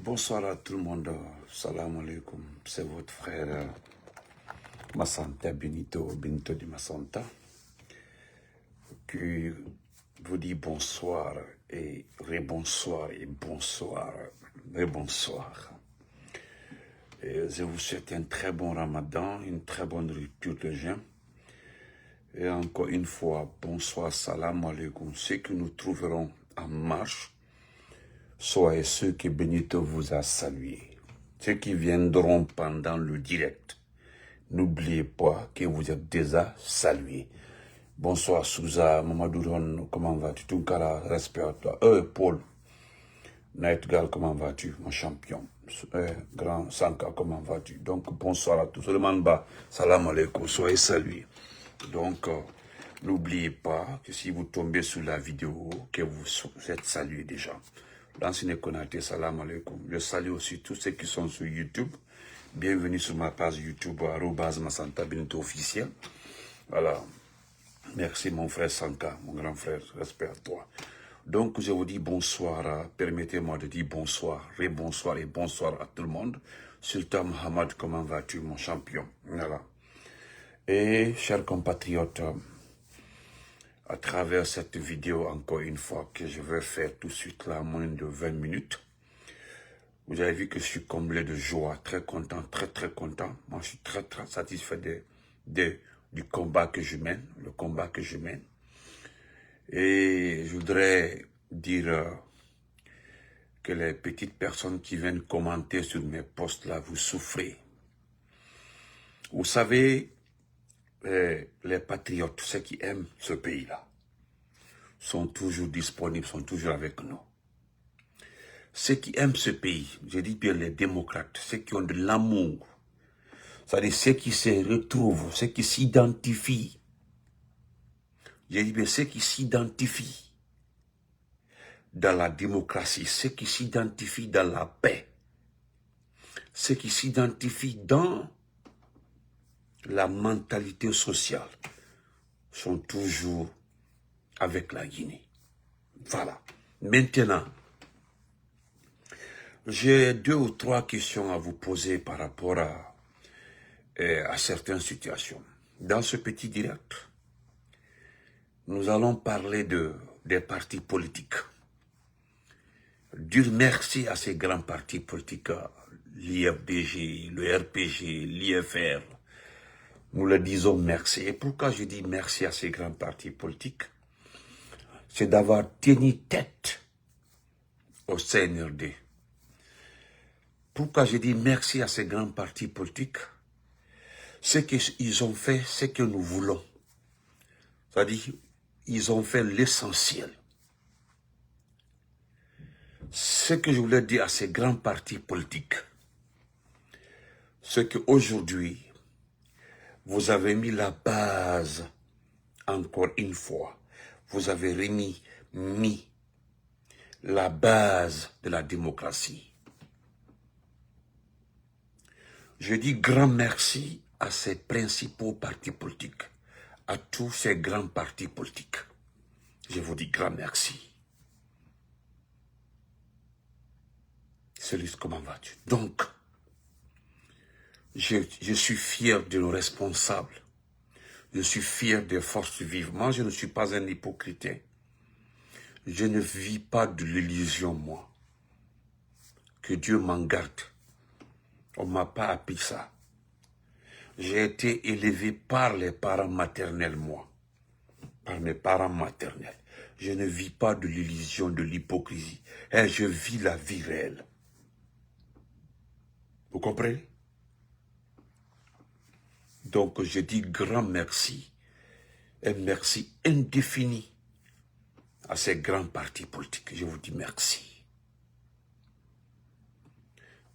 Bonsoir à tout le monde. Salam alaikum. C'est votre frère Massanta Benito de Massanta qui vous dit bonsoir et rebonsoir et bonsoir et bonsoir. Et je vous souhaite un très bon ramadan, une très bonne rupture de jeûne. Et encore une fois, bonsoir, salam alaikum. Ceux que nous trouverons en marche, soyez ceux que Benito vous a salués. Ceux qui viendront pendant le direct, n'oubliez pas que vous êtes déjà salués. Bonsoir Souza, Mamadou, comment vas-tu? Tunkara, respect à toi. Paul, Nightgal, comment vas-tu, mon champion? Grand Sanka, comment vas-tu? Donc, bonsoir à tous. Solemanba, salam alaikum, soyez salués. Donc, n'oubliez pas que si vous tombez sur la vidéo, que vous êtes salués déjà. L'ancien Konaté, salam alaikum. Je salue aussi tous ceux qui sont sur YouTube. Bienvenue sur ma page YouTube, @Massanta Benito officiel. Voilà. Merci mon frère Sanka, mon grand frère, respect à toi. Donc je vous dis bonsoir, permettez-moi de dire bonsoir, rebonsoir et bonsoir à tout le monde. Sultan Mohamed, comment vas-tu mon champion? Voilà. Et chers compatriotes, à travers cette vidéo, encore une fois, que je vais faire tout de suite là, moins de 20 minutes, vous avez vu que je suis comblé de joie, très content, très content. Moi, je suis très satisfait du combat que je mène, le combat que je mène. Et je voudrais dire que les petites personnes qui viennent commenter sur mes posts là, vous souffrez. Vous savez, les patriotes, ceux qui aiment ce pays-là, sont toujours disponibles, sont toujours avec nous. Ceux qui aiment ce pays, je dis bien les démocrates, ceux qui ont de l'amour, c'est-à-dire ceux qui se retrouvent, ceux qui s'identifient, je dis bien ceux qui s'identifient dans la démocratie, ceux qui s'identifient dans la paix, ceux qui s'identifient dans la mentalité sociale, sont toujours avec la Guinée. Voilà. Maintenant, j'ai 2 ou 3 questions à vous poser par rapport à certaines situations. Dans ce petit direct, nous allons parler des partis politiques. Dire merci à ces grands partis politiques, l'IFDG, le RPG, l'IFR. Nous leur disons merci. Et pourquoi je dis merci à ces grands partis politiques? C'est d'avoir tenu tête au CNRD. Pourquoi je dis merci à ces grands partis politiques? C'est qu'ils ont fait ce que nous voulons. C'est-à-dire, ils ont fait l'essentiel. Ce que je voulais dire à ces grands partis politiques, c'est qu'aujourd'hui, vous avez mis la base, encore une fois, vous avez mis la base de la démocratie. Je dis grand merci à ces principaux partis politiques, à tous ces grands partis politiques. Je vous dis grand merci. Céleste, comment vas-tu? Donc, je suis fier de nos responsables. Je suis fier des forces vives. Moi, je ne suis pas un hypocrite. Je ne vis pas de l'illusion, moi. Que Dieu m'en garde. On ne m'a pas appris ça. J'ai été élevé par les parents maternels, moi. Par mes parents maternels. Je ne vis pas de l'illusion, de l'hypocrisie. Et je vis la vie réelle. Vous comprenez? Donc, je dis grand merci. Et merci indéfini à ces grands partis politiques. Je vous dis merci.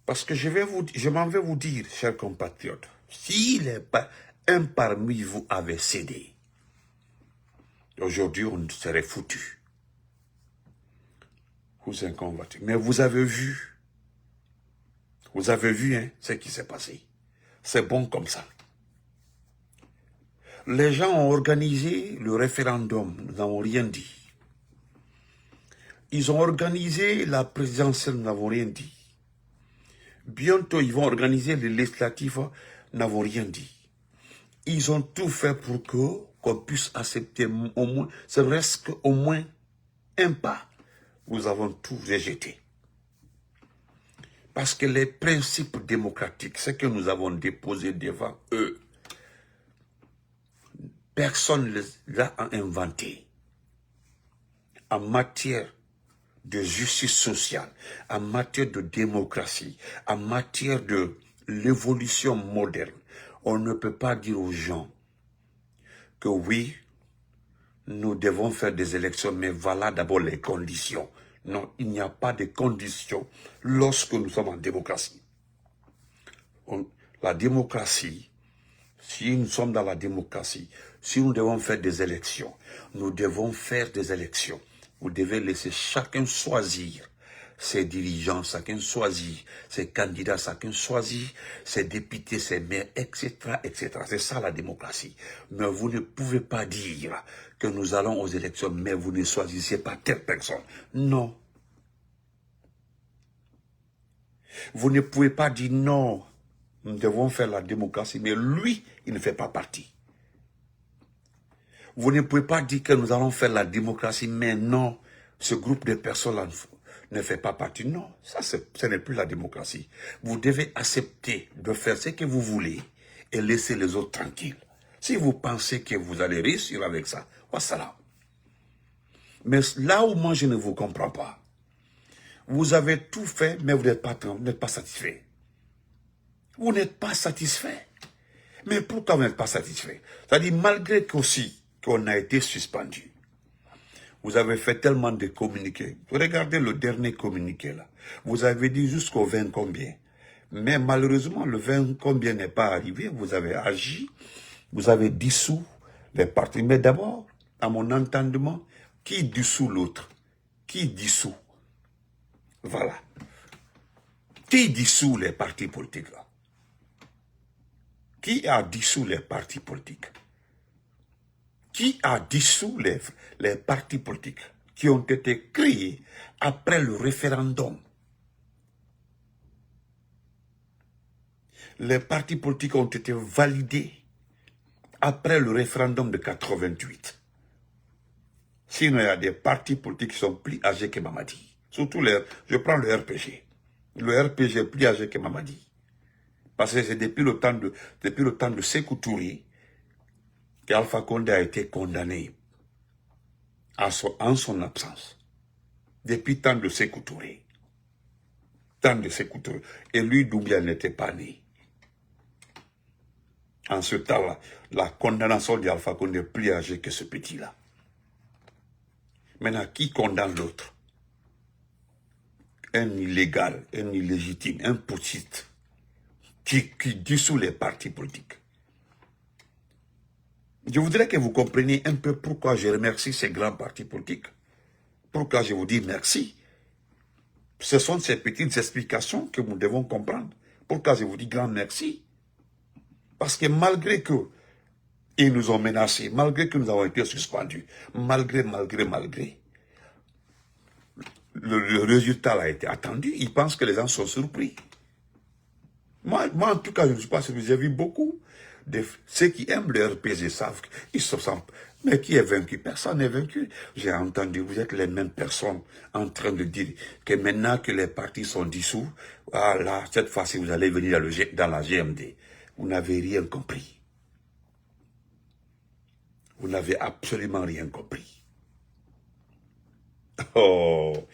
Parce que je m'en vais vous dire, chers compatriotes, si un parmi vous avait cédé, aujourd'hui on serait foutu. Vous êtes convaincu. Mais vous avez vu hein, ce qui s'est passé. C'est bon comme ça. Les gens ont organisé le référendum, nous n'avons rien dit. Ils ont organisé la présidentielle, nous n'avons rien dit. Bientôt, ils vont organiser les législatives, n'avons rien dit. Ils ont tout fait pour qu'on puisse accepter au moins, serait-ce qu'au moins un pas. Nous avons tout rejeté. Parce que les principes démocratiques, ce que nous avons déposé devant eux, personne ne les a inventés. En matière de justice sociale, en matière de démocratie, en matière de l'évolution moderne, on ne peut pas dire aux gens que oui, nous devons faire des élections, mais voilà d'abord les conditions. Non, il n'y a pas de conditions lorsque nous sommes en démocratie. La démocratie, si nous sommes dans la démocratie, si nous devons faire des élections, nous devons faire des élections. Vous devez laisser chacun choisir ses dirigeants, chacun choisir ses candidats, chacun choisir ses députés, ses maires, etc., etc. C'est ça la démocratie. Mais vous ne pouvez pas dire que nous allons aux élections, mais vous ne choisissez pas telle personne. Non. Vous ne pouvez pas dire non, nous devons faire la démocratie, mais lui, il ne fait pas partie. Vous ne pouvez pas dire que nous allons faire la démocratie, mais non, ce groupe de personnes-là ne fait pas partie. Non, ça, ce n'est plus la démocratie. Vous devez accepter de faire ce que vous voulez et laisser les autres tranquilles. Si vous pensez que vous allez réussir avec ça, voilà. Mais là où moi je ne vous comprends pas, vous avez tout fait, mais vous n'êtes pas satisfait. Vous n'êtes pas satisfait. Mais pourquoi vous n'êtes pas satisfait? C'est-à-dire, malgré qu'aussi qu'on a été suspendu, vous avez fait tellement de communiqués. Regardez le dernier communiqué là. Vous avez dit jusqu'au 20 combien. Mais malheureusement, le 20 combien n'est pas arrivé. Vous avez agi. Vous avez dissous les partis. Mais d'abord, à mon entendement, qui dissout l'autre? Qui dissout? Voilà. Qui dissout les partis politiques là? Qui a dissous les partis politiques? Qui a dissous les partis politiques qui ont été créés après le référendum? Les partis politiques ont été validés après le référendum de 88. Sinon, il y a des partis politiques qui sont plus âgés que Mamadi. Surtout, je prends le RPG. Le RPG est plus âgé que Mamadi. Parce que c'est depuis le temps de Sékou Touré qu'Alpha Condé a été condamné en son absence. Depuis le temps de Sékou Touré. Et lui, Doumbia n'était pas né. En ce temps-là, la condamnation d'Alpha Condé est plus âgée que ce petit-là. Maintenant, qui condamne l'autre? Un illégal, un illégitime, un putschiste qui dissout les partis politiques. Je voudrais que vous compreniez un peu pourquoi je remercie ces grands partis politiques. Pourquoi je vous dis merci. Ce sont ces petites explications que nous devons comprendre. Pourquoi je vous dis grand merci. Parce que malgré que ils nous ont menacés, malgré que nous avons été suspendus, malgré, le résultat a été attendu. Ils pensent que les gens sont surpris. Moi, en tout cas, je ne suis pas surpris. J'ai vu beaucoup de ceux qui aiment le RPG savent qu'ils se sentent. Mais qui est vaincu? Personne n'est vaincu. J'ai entendu, vous êtes les mêmes personnes en train de dire que maintenant que les partis sont dissous, voilà, cette fois-ci, vous allez venir dans la GMD. Vous n'avez rien compris. Vous n'avez absolument rien compris. Oh,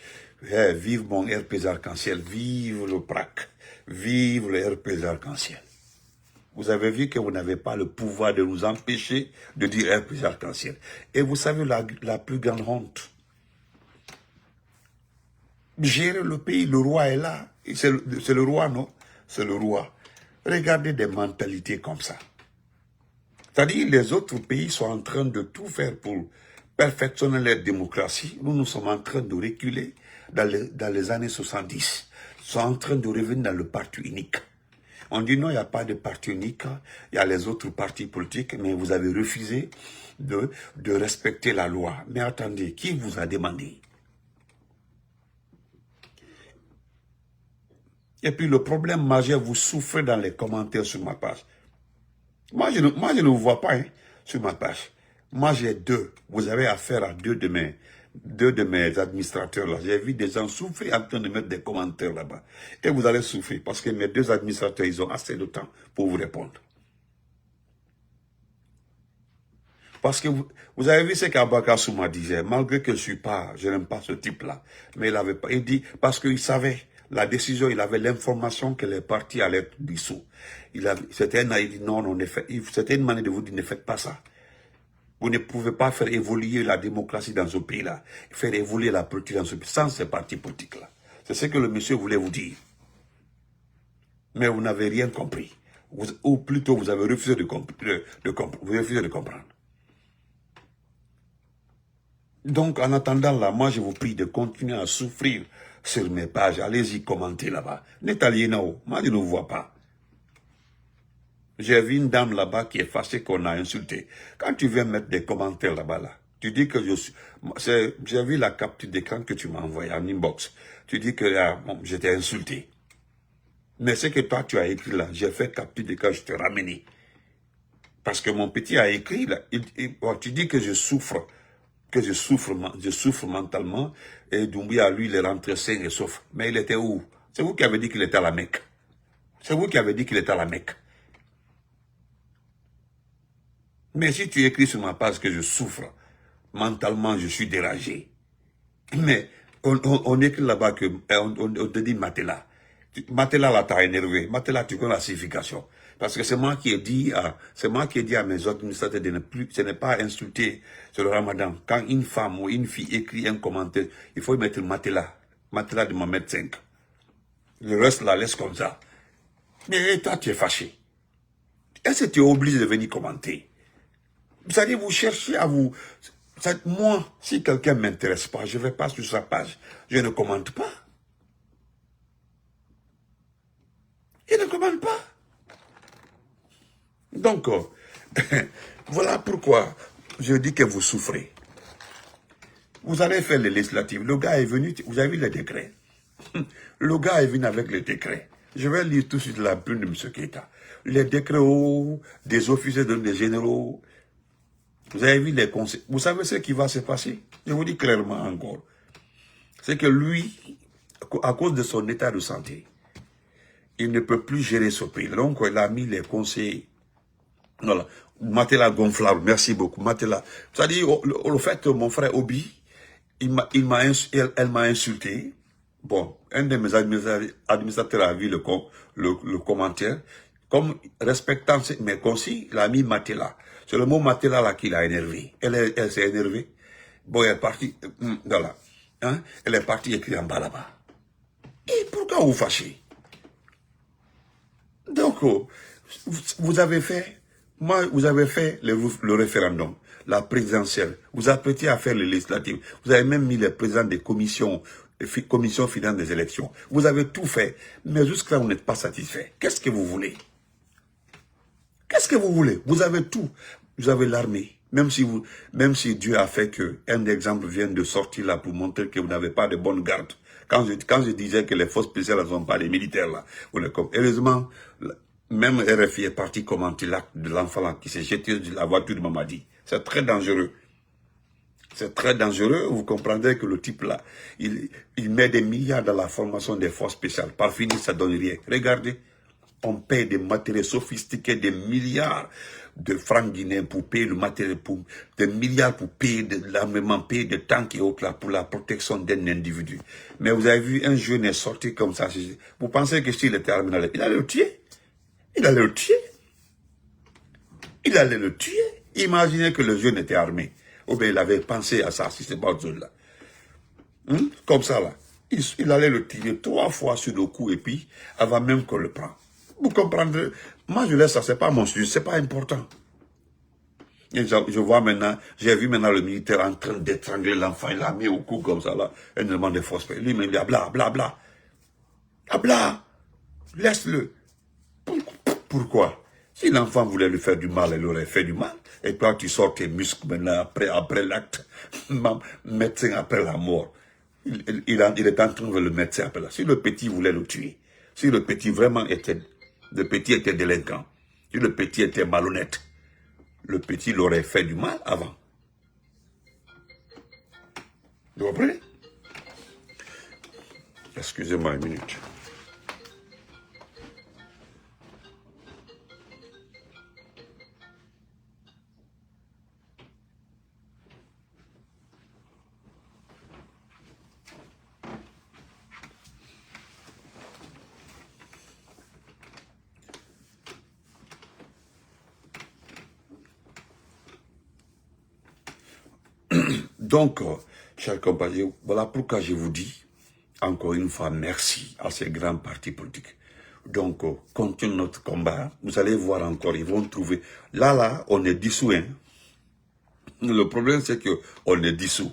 vive mon RPG arc-en-ciel, vive le PRAC, vive le RPG arc-en-ciel. Vous avez vu que vous n'avez pas le pouvoir de nous empêcher de dire RPG arc-en-ciel. Et vous savez la plus grande honte. Gérer le pays, le roi est là. C'est le roi, non? C'est le roi. Regardez des mentalités comme ça. C'est-à-dire les autres pays sont en train de tout faire pour perfectionner leur démocratie. Nous sommes en train de reculer dans les années 70. Nous sommes en train de revenir dans le parti unique. On dit non, il n'y a pas de parti unique. Il y a les autres partis politiques, mais vous avez refusé de respecter la loi. Mais attendez, qui vous a demandé? Et puis le problème majeur, vous souffrez dans les commentaires sur ma page. Moi, je ne vous vois pas sur ma page. Moi, j'ai deux. Vous avez affaire à deux de mes administrateurs là. J'ai vu des gens souffrir en train de mettre des commentaires là-bas. Et vous allez souffrir parce que mes deux administrateurs, ils ont assez de temps pour vous répondre. Parce que vous avez vu ce qu'Abaka Souma disait, malgré que je n'aime pas ce type-là. Mais il avait pas, il dit, parce qu'il savait la décision, il avait l'information que les partis allaient être dissous. C'était il dit non, c'était une manière de vous dire, ne faites pas ça. Vous ne pouvez pas faire évoluer la démocratie dans ce pays-là, faire évoluer la politique dans ce pays, sans ces partis politiques-là. C'est ce que le monsieur voulait vous dire. Mais vous n'avez rien compris. Ou plutôt, vous avez refusé de comprendre. Donc, en attendant là, moi, je vous prie de continuer à souffrir sur mes pages. Allez-y, commentez là-bas. Netalienao, moi, je ne vous vois pas. J'ai vu une dame là-bas qui est fâchée qu'on a insulté. Quand tu viens mettre des commentaires là-bas, là, tu dis que j'ai vu la capture d'écran que tu m'as envoyée en inbox. Tu dis que je t'ai insulté. Mais ce que toi, tu as écrit là, j'ai fait capture d'écran, je t'ai ramené. Parce que mon petit a écrit là, tu dis que je souffre. Que je souffre mentalement, et Doumbouya, lui, il est rentré sain et sauf. Mais il était où? C'est vous qui avez dit qu'il était à la Mecque. C'est vous qui avez dit qu'il était à la Mecque. Mais si tu écris sur ma page que je souffre, mentalement, je suis dérangé. Mais on écrit là-bas que on te dit Matela. Matela là t'a énervé. Matela, tu connais la signification. Parce que c'est moi qui ai dit à mes administrateurs de ne pas insulter sur le Ramadan. Quand une femme ou une fille écrit un commentaire, il faut mettre Matela. Matela de Mohamed V. Le reste la laisse comme ça. Mais toi, tu es fâché. Est-ce que tu es obligé de venir commenter? C'est-à-dire, vous cherchez à vous... Moi, si quelqu'un ne m'intéresse pas, je ne vais pas sur sa page. Je ne commente pas. Je ne commente pas. Donc, voilà pourquoi je dis que vous souffrez. Vous allez faire les législatives. Le gars est venu, vous avez vu les décrets. Le gars est venu avec les décrets. Je vais lire tout de suite la plume de M. Keïta. Les décrets des officiers, des généraux. Vous avez vu les conseils. Vous savez ce qui va se passer? Je vous dis clairement encore. C'est que lui, à cause de son état de santé, il ne peut plus gérer ce pays. Donc, il a mis les conseils. Voilà. Matela gonflable, merci beaucoup. Matela. C'est-à-dire, au fait, mon frère Obi, elle m'a insulté. Bon, un de mes administrateurs a vu le commentaire. Comme respectant mes consignes, il a mis Matela. C'est le mot Matela là qui l'a énervé. Elle s'est énervée. Bon, elle est partie, voilà. Hein? Elle est partie écrire en bas là-bas. Et pourquoi vous fâchez? Donc, vous avez fait le référendum, la présidentielle, vous apprêtez à faire les législatives, vous avez même mis les présidents des commissions finales des élections. Vous avez tout fait, mais jusqu'à là, vous n'êtes pas satisfait. Qu'est-ce que vous voulez? Qu'est-ce que vous voulez? Vous avez tout. Vous avez l'armée. Même si Dieu a fait que un exemple vienne de sortir là pour montrer que vous n'avez pas de bonne garde. Quand je disais que les forces spéciales ne sont pas les militaires là, heureusement, même RFI est parti commenter l'acte de l'enfant là qui s'est jeté de la voiture de Mamadi. C'est très dangereux. C'est très dangereux. Vous comprendrez que le type là, il met des milliards dans la formation des forces spéciales. Par finir, ça donne rien. Regardez, on paye des matériels sophistiqués, des milliards de francs guinéens pour payer le matériel, des milliards pour payer de l'armement, payer des tanks et autres là pour la protection d'un individu. Mais vous avez vu, un jeune est sorti comme ça. Vous pensez que s'il était armé, il allait le tuer? Il allait le tuer. Il allait le tuer. Imaginez que le jeune était armé. Ou bien il avait pensé à ça, si c'est pas autre là. Comme ça là. Il allait le tirer 3 fois sur le cou et puis, avant même qu'on le prenne. Vous comprendrez. Moi, je laisse ça, c'est pas mon sujet, c'est pas important. Et je vois maintenant, j'ai vu maintenant le militaire en train d'étrangler l'enfant, il l'a mis au cou comme ça là, et il demande des forces. Lui, il dit, bla, bla, bla. Bla, laisse-le. Pourquoi? Si l'enfant voulait lui faire du mal, il aurait fait du mal. Et toi, tu sors tes muscles maintenant après l'acte. Médecin après la mort. Il est en train de le médecin après la. Si le petit voulait le tuer, Si le petit vraiment était, délinquant, si le petit était malhonnête, le petit l'aurait fait du mal avant. Vous comprenez? Excusez-moi une minute. Donc, chers compagnons, voilà pourquoi je vous dis, encore une fois, merci à ces grands partis politiques. Donc, continuons notre combat. Vous allez voir encore, ils vont trouver. Là, on est dissous. Hein. Le problème, c'est qu'on est dissous.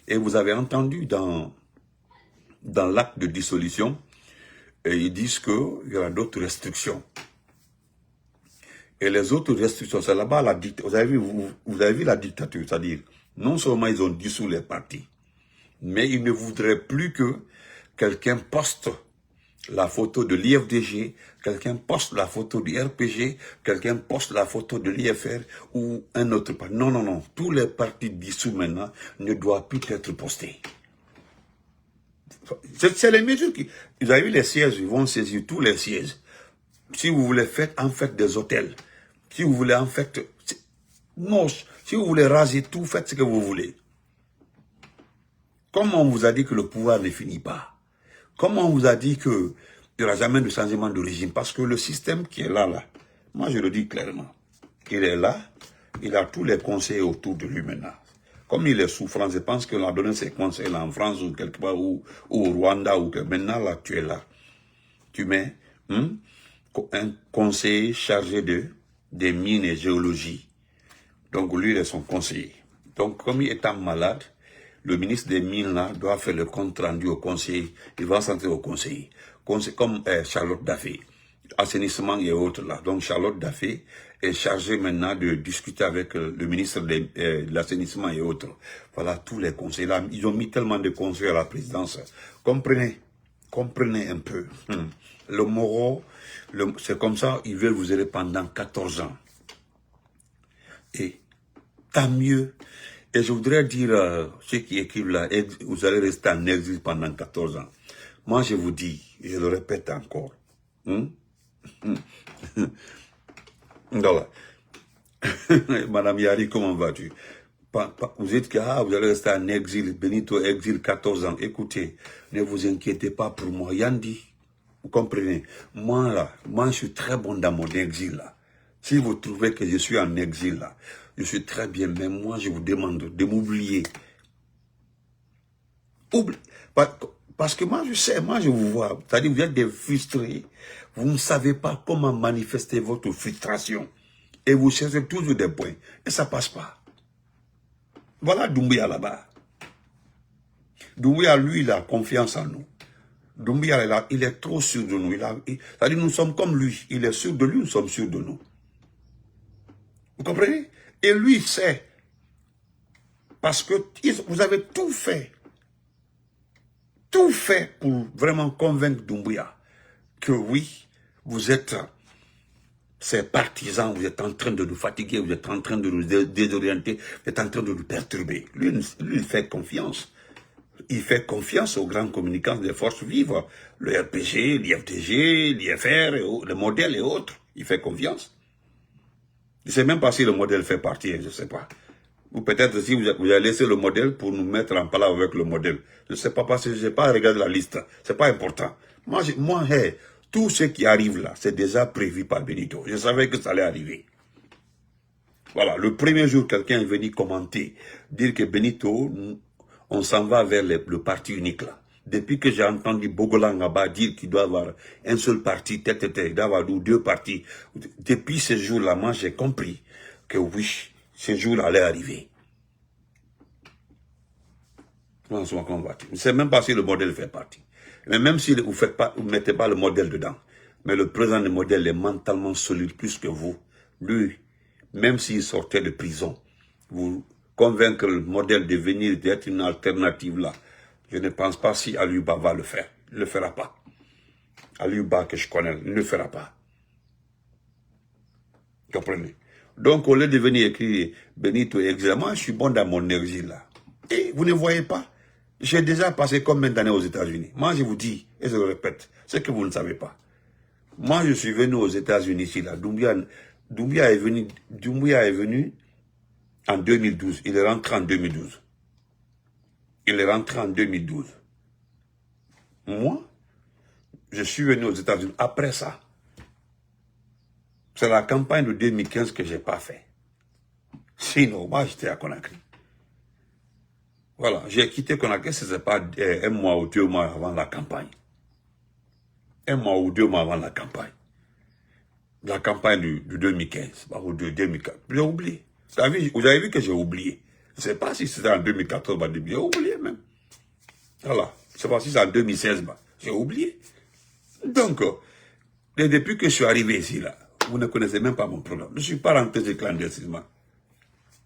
Et vous avez entendu dans l'acte de dissolution, et ils disent qu'il y aura d'autres restrictions. Et les autres restrictions, c'est là-bas la dictature. Vous avez vu la dictature, c'est-à-dire, non seulement ils ont dissous les partis, mais ils ne voudraient plus que quelqu'un poste la photo de l'IFDG, quelqu'un poste la photo du RPG, quelqu'un poste la photo de l'IFR ou un autre parti. Non, non, non. Tous les partis dissous maintenant ne doivent plus être postés. C'est les mesures qui... Vous avez vu les sièges, ils vont saisir tous les sièges. Si vous voulez faire en fait des hôtels, si vous voulez en fait... Non, si vous voulez raser tout, faites ce que vous voulez. Comment on vous a dit que le pouvoir ne finit pas? Comment on vous a dit qu'il n'y aura jamais de changement de régime? Parce que le système qui est là, moi je le dis clairement, il est là, il a tous les conseils autour de lui maintenant. Comme il est souffrant, je pense qu'on a donné ses conseils là en France ou quelque part, ou au Rwanda, ou que maintenant là, tu es là. Tu mets un conseiller chargé des mines et géologie. Donc lui, il est son conseiller. Donc comme il est malade, le ministre des Mines là doit faire le compte rendu au conseiller. Il va s'entrer au conseiller. Comme Charlotte Daffé, assainissement et autres là. Donc Charlotte Daffé est chargée maintenant de discuter avec le ministre de l'assainissement et autres. Voilà, tous les conseillers là. Ils ont mis tellement de conseillers à la présidence. Comprenez un peu. Le Moro, c'est comme ça, ils veulent vous aider pendant 14 ans. Et tant mieux. Et je voudrais dire ceux qui écrivent là, vous allez rester en exil pendant 14 ans. Moi, je vous dis, je le répète encore. Voilà. Madame Yari, comment vas-tu? Vous êtes vous allez rester en exil, Benito, exil 14 ans. Écoutez, ne vous inquiétez pas pour moi. Yandi, vous comprenez? Moi, je suis très bon dans mon exil, là. Si vous trouvez que je suis en exil, là, je suis très bien, mais moi, je vous demande de m'oublier. Parce que moi, je sais, moi, je vous vois. C'est-à-dire, vous êtes des frustrés. Vous ne savez pas comment manifester votre frustration. Et vous cherchez toujours des points. Et ça ne passe pas. Voilà Doumbouya là-bas. Doumbouya, lui, il a confiance en nous. Doumbouya, il est trop sûr de nous. C'est-à-dire, nous sommes comme lui. Il est sûr de lui, nous sommes sûrs de nous. Vous comprenez? Et lui, il sait. Parce que vous avez tout fait. Tout fait pour vraiment convaincre Doumbouya que oui, vous êtes ces partisans, vous êtes en train de nous fatiguer, vous êtes en train de nous désorienter, vous êtes en train de nous perturber. Lui, il fait confiance. Il fait confiance aux grands communicants des forces vives, le RPG, l'IFTG, l'IFR, le modèle et autres. Il fait confiance. Je ne sais même pas si le modèle fait partie, je ne sais pas. Ou peut-être si vous avez laissé le modèle pour nous mettre en palabre avec le modèle. Je ne sais pas parce que je n'ai pas regardé la liste. Ce n'est pas important. Moi, tout ce qui arrive là, c'est déjà prévu par Benito. Je savais que ça allait arriver. Voilà, le premier jour, quelqu'un est venu commenter, dire que Benito, on s'en va vers le parti unique là. Depuis que j'ai entendu Bogolangaba dire qu'il doit avoir un seul parti, il doit avoir deux partis. Depuis ce jour-là, moi j'ai compris que oui, ce jour allait arriver. Je ne sais même pas si le modèle fait partie. Mais même si vous ne mettez pas le modèle dedans, mais le président du modèle est mentalement solide plus que vous. Lui, même s'il sortait de prison, vous convaincre le modèle de venir d'être une alternative là, je ne pense pas si Aliouba va le faire. Il ne le fera pas. Aliouba que je connais, il ne le fera pas. Vous comprenez? Donc, au lieu de venir écrire Benito exil, moi, je suis bon dans mon exil là. Et vous ne voyez pas? J'ai déjà passé combien d'années aux États-Unis? Moi, je vous dis, et je le répète, c'est que vous ne savez pas. Moi, je suis venu aux États-Unis ici là. Doumbia est venu en 2012. Il est rentré en 2012. Il est rentré en 2012. Moi, je suis venu aux États-Unis après ça. C'est la campagne de 2015 que je n'ai pas fait. Sinon, moi, j'étais à Conakry. Voilà, j'ai quitté Conakry, ce n'était pas un mois ou 2 mois avant la campagne. Un mois ou 2 mois avant la campagne. La campagne de 2015, ou de 2004. J'ai oublié. Vous avez vu que j'ai oublié. Je ne sais pas si c'était en 2014, j'ai oublié même. Voilà, je ne sais pas si c'est en 2016, j'ai oublié. Donc, depuis que je suis arrivé ici, là, vous ne connaissez même pas mon problème. Je ne suis pas rentré clandestinement.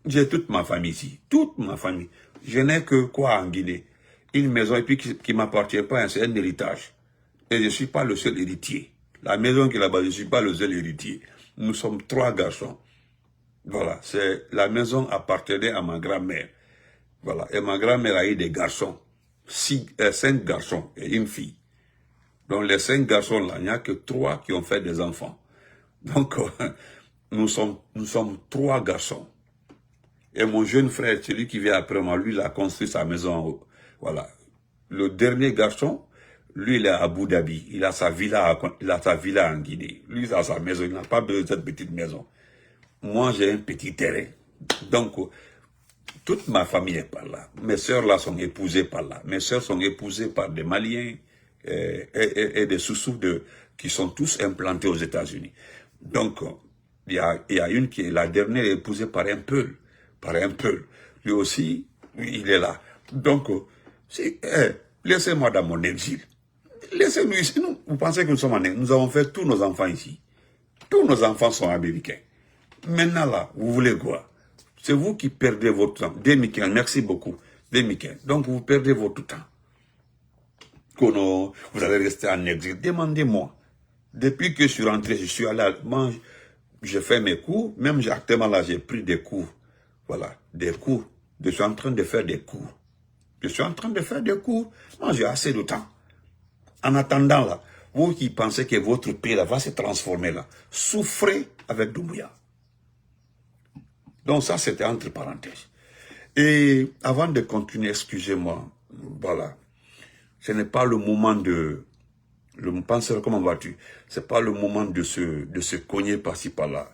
J'ai toute ma famille ici, toute ma famille. Je n'ai que quoi en Guinée? Une maison et puis qui ne m'appartient pas, c'est un héritage. Et je ne suis pas le seul héritier. La maison qui est là-bas, je ne suis pas le seul héritier. Nous sommes 3 garçons. Voilà, la maison appartenait à ma grand-mère. Voilà, et ma grand-mère a eu des garçons. 5 garçons et une fille. Donc les 5 garçons-là, il n'y a que 3 qui ont fait des enfants. Donc, nous sommes 3 garçons. Et mon jeune frère, celui qui vient après moi, lui, il a construit sa maison. Voilà. Le dernier garçon, lui, il est à Abu Dhabi. Il a sa villa en Guinée. Lui, il a sa maison. Il n'a pas besoin de cette petite maison. Moi, j'ai un petit terrain. Donc, toute ma famille est par là. Mes sœurs là sont épousées par là. Mes sœurs sont épousées par des Maliens et des Soussous qui sont tous implantés aux États-Unis. Donc, il y a une qui est la dernière épousée par un Peul. Lui aussi, il est là. Donc, laissez-moi dans mon exil. Laissez-nous ici. Vous pensez que nous sommes en exil? Nous avons fait tous nos enfants ici. Tous nos enfants sont américains. Maintenant là, vous voulez quoi? C'est vous qui perdez votre temps. Demiken, merci beaucoup. Demiken. Donc vous perdez votre temps. Vous allez rester en exil. Demandez-moi. Depuis que je suis rentré, je suis allé j'ai fait mes cours. Même actuellement là, j'ai pris des cours. Voilà, des cours. Je suis en train de faire des cours. Moi, j'ai assez de temps. En attendant là, vous qui pensez que votre pays là va se transformer là, souffrez avec Doumbouya. Donc ça, c'était entre parenthèses. Et avant de continuer, excusez-moi, voilà, ce n'est pas le moment penseur, comment vas-tu? C'est pas le moment de se cogner par-ci par-là.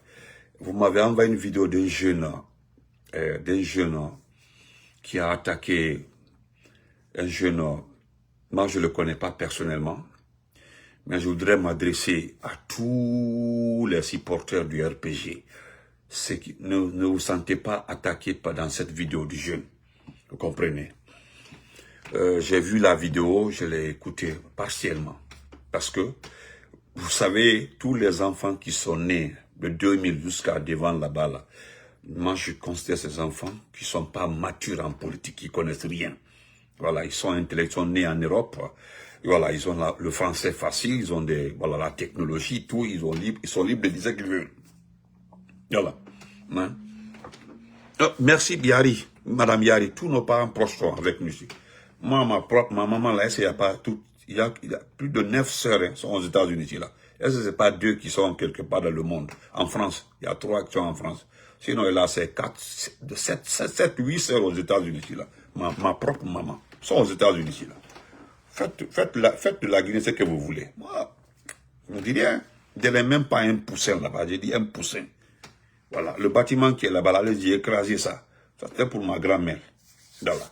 Vous m'avez envoyé une vidéo d'un jeune qui a attaqué un jeune, moi je ne le connais pas personnellement, mais je voudrais m'adresser à tous les supporters du RPG. Ne vous sentez pas attaqué dans cette vidéo du jeune. Vous comprenez? J'ai vu la vidéo, je l'ai écoutée partiellement. Parce que, vous savez, tous les enfants qui sont nés de 2000 jusqu'à devant là-bas, là, moi je considère ces enfants qui ne sont pas matures en politique, qui ne connaissent rien. Voilà, ils sont intellectuels, nés en Europe. Voilà, ils ont le français facile, ils ont la technologie, tout, ils sont libres de dire ce qu'ils veulent. Voilà. Hein? Merci Yari, Madame Yari, tous nos parents proches sont avec nous ici. Moi, ma maman là, il y a plus de 9 sœurs hein, sont aux États-Unis ici là. Est-ce que ce n'est pas 2 qui sont quelque part dans le monde? En France, il y a 3 qui sont en France. Sinon, là, c'est 7, 8 sœurs aux États-Unis ici là. Ma propre maman sont aux États-Unis ici là. Faites de la Guinée ce que vous voulez. Moi, je ne dis rien. Je n'ai même pas un poussin là-bas, j'ai dit un poussin. Voilà, le bâtiment qui est là-bas, allez-y, écrasez ça. Ça c'était pour ma grand-mère. Voilà.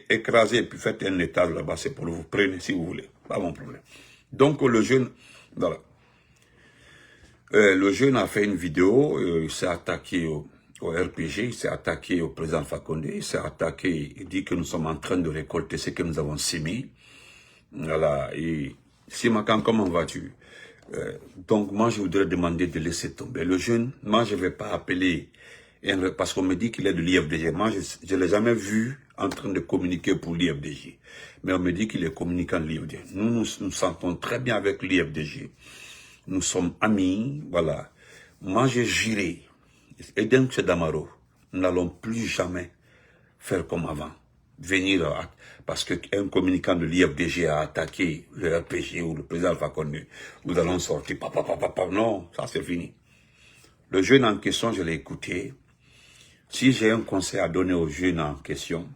Écrasez et puis faites un étage là-bas, c'est pour vous. Prenez si vous voulez, pas mon problème. Donc le jeune, voilà. Le jeune a fait une vidéo, il s'est attaqué au RPG, il s'est attaqué au président Fakonde, il s'est attaqué, il dit que nous sommes en train de récolter ce que nous avons sémé. Voilà, et Simakan, comment vas-tu? Donc moi je voudrais demander de laisser tomber le jeune. Moi je ne vais pas appeler parce qu'on me dit qu'il est de l'IFDG. Moi je ne l'ai jamais vu en train de communiquer pour l'IFDG. Mais on me dit qu'il est communicant de l'IFDG. Nous sentons très bien avec l'IFDG. Nous sommes amis, voilà. Moi, j'ai juré, Eden Damaro, nous n'allons plus jamais faire comme avant. Venir, parce qu'un communicant de l'IFDG a attaqué le RPG ou le président Alpha Condé. Nous allons sortir, non, ça c'est fini. Le jeune en question, je l'ai écouté. Si j'ai un conseil à donner au jeune en question,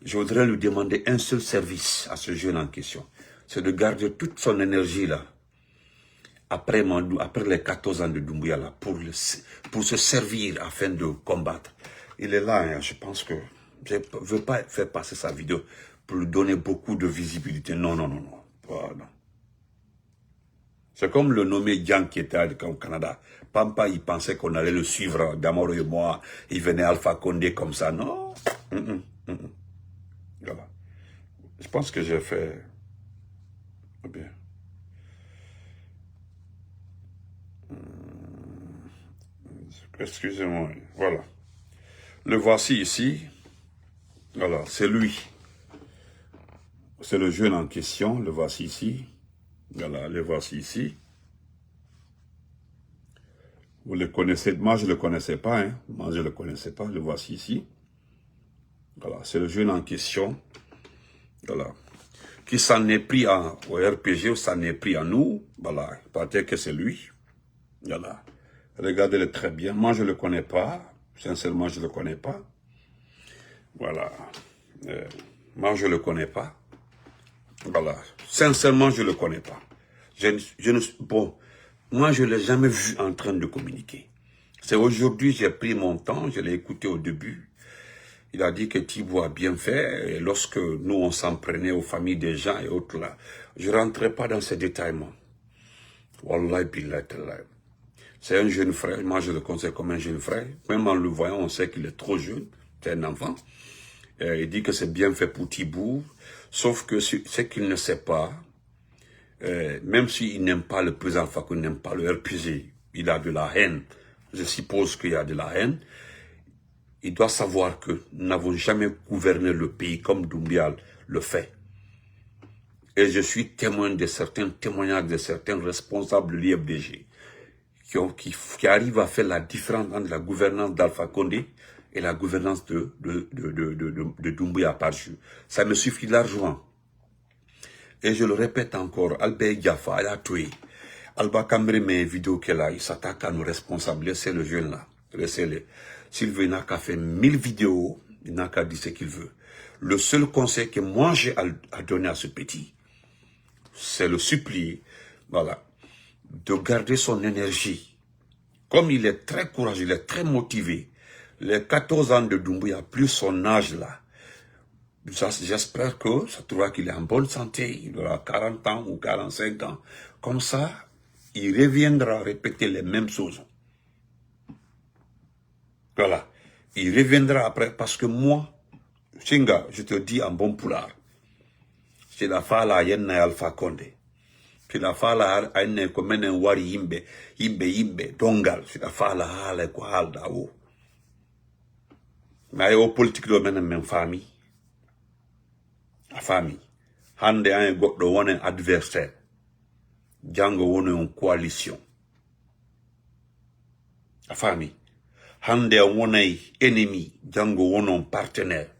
je voudrais lui demander un seul service à ce jeune en question. C'est de garder toute son énergie là, après les 14 ans de Doumbouya là, pour se servir afin de combattre. Il est là, hein, je pense que je ne veux pas faire passer sa vidéo pour lui donner beaucoup de visibilité. Non. Voilà. C'est comme le nommé Dian qui était au Canada. Pampa, il pensait qu'on allait le suivre, Damaro et moi. Il venait Alpha Condé comme ça. Non. Voilà. Je pense que j'ai fait bien. Excusez-moi. Voilà. Le voici ici. Voilà, c'est lui. C'est le jeune en question. Le voici ici. Voilà, le voici ici. Vous le connaissez. Moi, je ne le connaissais pas. Hein. Moi, je ne le connaissais pas. Le voici ici. Voilà, c'est le jeune en question. Voilà. Qui s'en est pris au RPG, s'en est pris à nous. Voilà, peut-être que c'est lui. Voilà. Regardez-le très bien. Moi, je ne le connais pas. Sincèrement, je ne le connais pas. Voilà. Moi, je ne le connais pas. Voilà. Sincèrement, je ne le connais pas. Bon, moi, je ne l'ai jamais vu en train de communiquer. C'est aujourd'hui, j'ai pris mon temps, je l'ai écouté au début. Il a dit que Thibaut a bien fait. Et lorsque nous, on s'en prenait aux familles des gens et autres là, je ne rentrais pas dans ces détails, moi. Wallahi billahi tallahi. C'est un jeune frère, moi je le considère comme un jeune frère. Même en le voyant, on sait qu'il est trop jeune, c'est un enfant. Il dit que c'est bien fait pour Thibaut, sauf que ce qu'il ne sait pas, même s'il n'aime pas le président Alpha Condé, il n'aime pas le RPG, il a de la haine. Je suppose qu'il y a de la haine. Il doit savoir que nous n'avons jamais gouverné le pays comme Doumbouya le fait. Et je suis témoin de certains témoignages de certains responsables de l'IFDG qui arrivent à faire la différence entre la gouvernance d'Alpha Condé et la gouvernance de Doumbouya par jour. Ça me suffit largement. Et je le répète encore, Albert Diafa, il a tué. Alba Cambré, mes vidéos qu'elle a, il s'attaque à nos responsables. Laissez le jeune là. Laissez-le. S'il veut, il n'a qu'à faire 1000 vidéos, il n'a qu'à dire ce qu'il veut. Le seul conseil que moi j'ai à donner à ce petit, c'est le supplier, voilà, de garder son énergie. Comme il est très courageux, il est très motivé, les 14 ans de Doumbouya, plus son âge là, j'espère que ça trouvera qu'il est en bonne santé, il aura 40 ans ou 45 ans. Comme ça, il reviendra répéter les mêmes choses. Voilà. Il reviendra après, parce que moi, Chinga, je te dis en bon poulard, c'est la fala yenna Alpha Condé. C'est la fala aine komene wari yimbe dongal, c'est la fala hala ko halda o. Mais au politique do menen men famille. La famille. Hande an goddo wonen adversaire. Jango wonen en coalition. La famille. Hande wonen ennemi, jango wonen partenaire.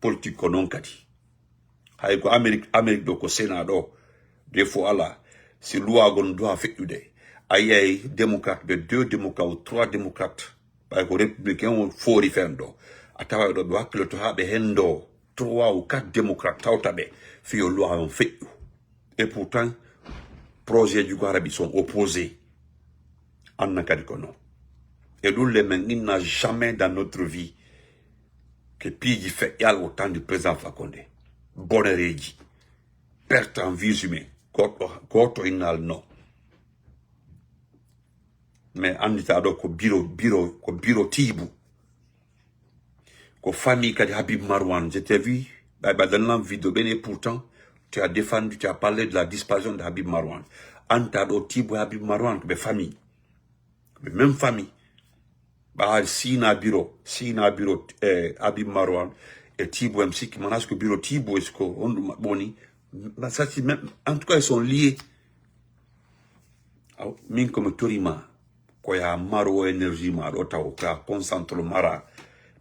Politique non kati. Hay ko Amérique do ko Sénat des fois là, si loi gon doit faire aïe démocrate, de 2 démocrates ou 3 démocrates, par exemple républicains ou faux référendum, à travers le droit que le droit de hendo 3 ou 4 démocrates tautabe fi loi en fait. Et pourtant projets du Guarabi sont opposés en Nakadikono. Et nous les mêmes, il n'a jamais dans notre vie que Pigi fait yal autant du président Fakonde. Bonne régie. Perte en vie humaine. Koto inal non. Mais en état ko bureau Tibou. Ko famille kadi Habib Marwan. Je t'ai vu, dans la vidéo, et pourtant, tu as défendu, tu as parlé de la disparition de Habib Marwan. Antado Tibou Habib Marwan, mais famille. Mais même famille. Bah, si na bureau Habib Marwan, et Thibaut MC qui manage le bureau Thibaut est-ce qu'on boni ça c'est même en tout cas ils sont liés min comme Torima quoi ya maro énergie maro ta ka concentre mara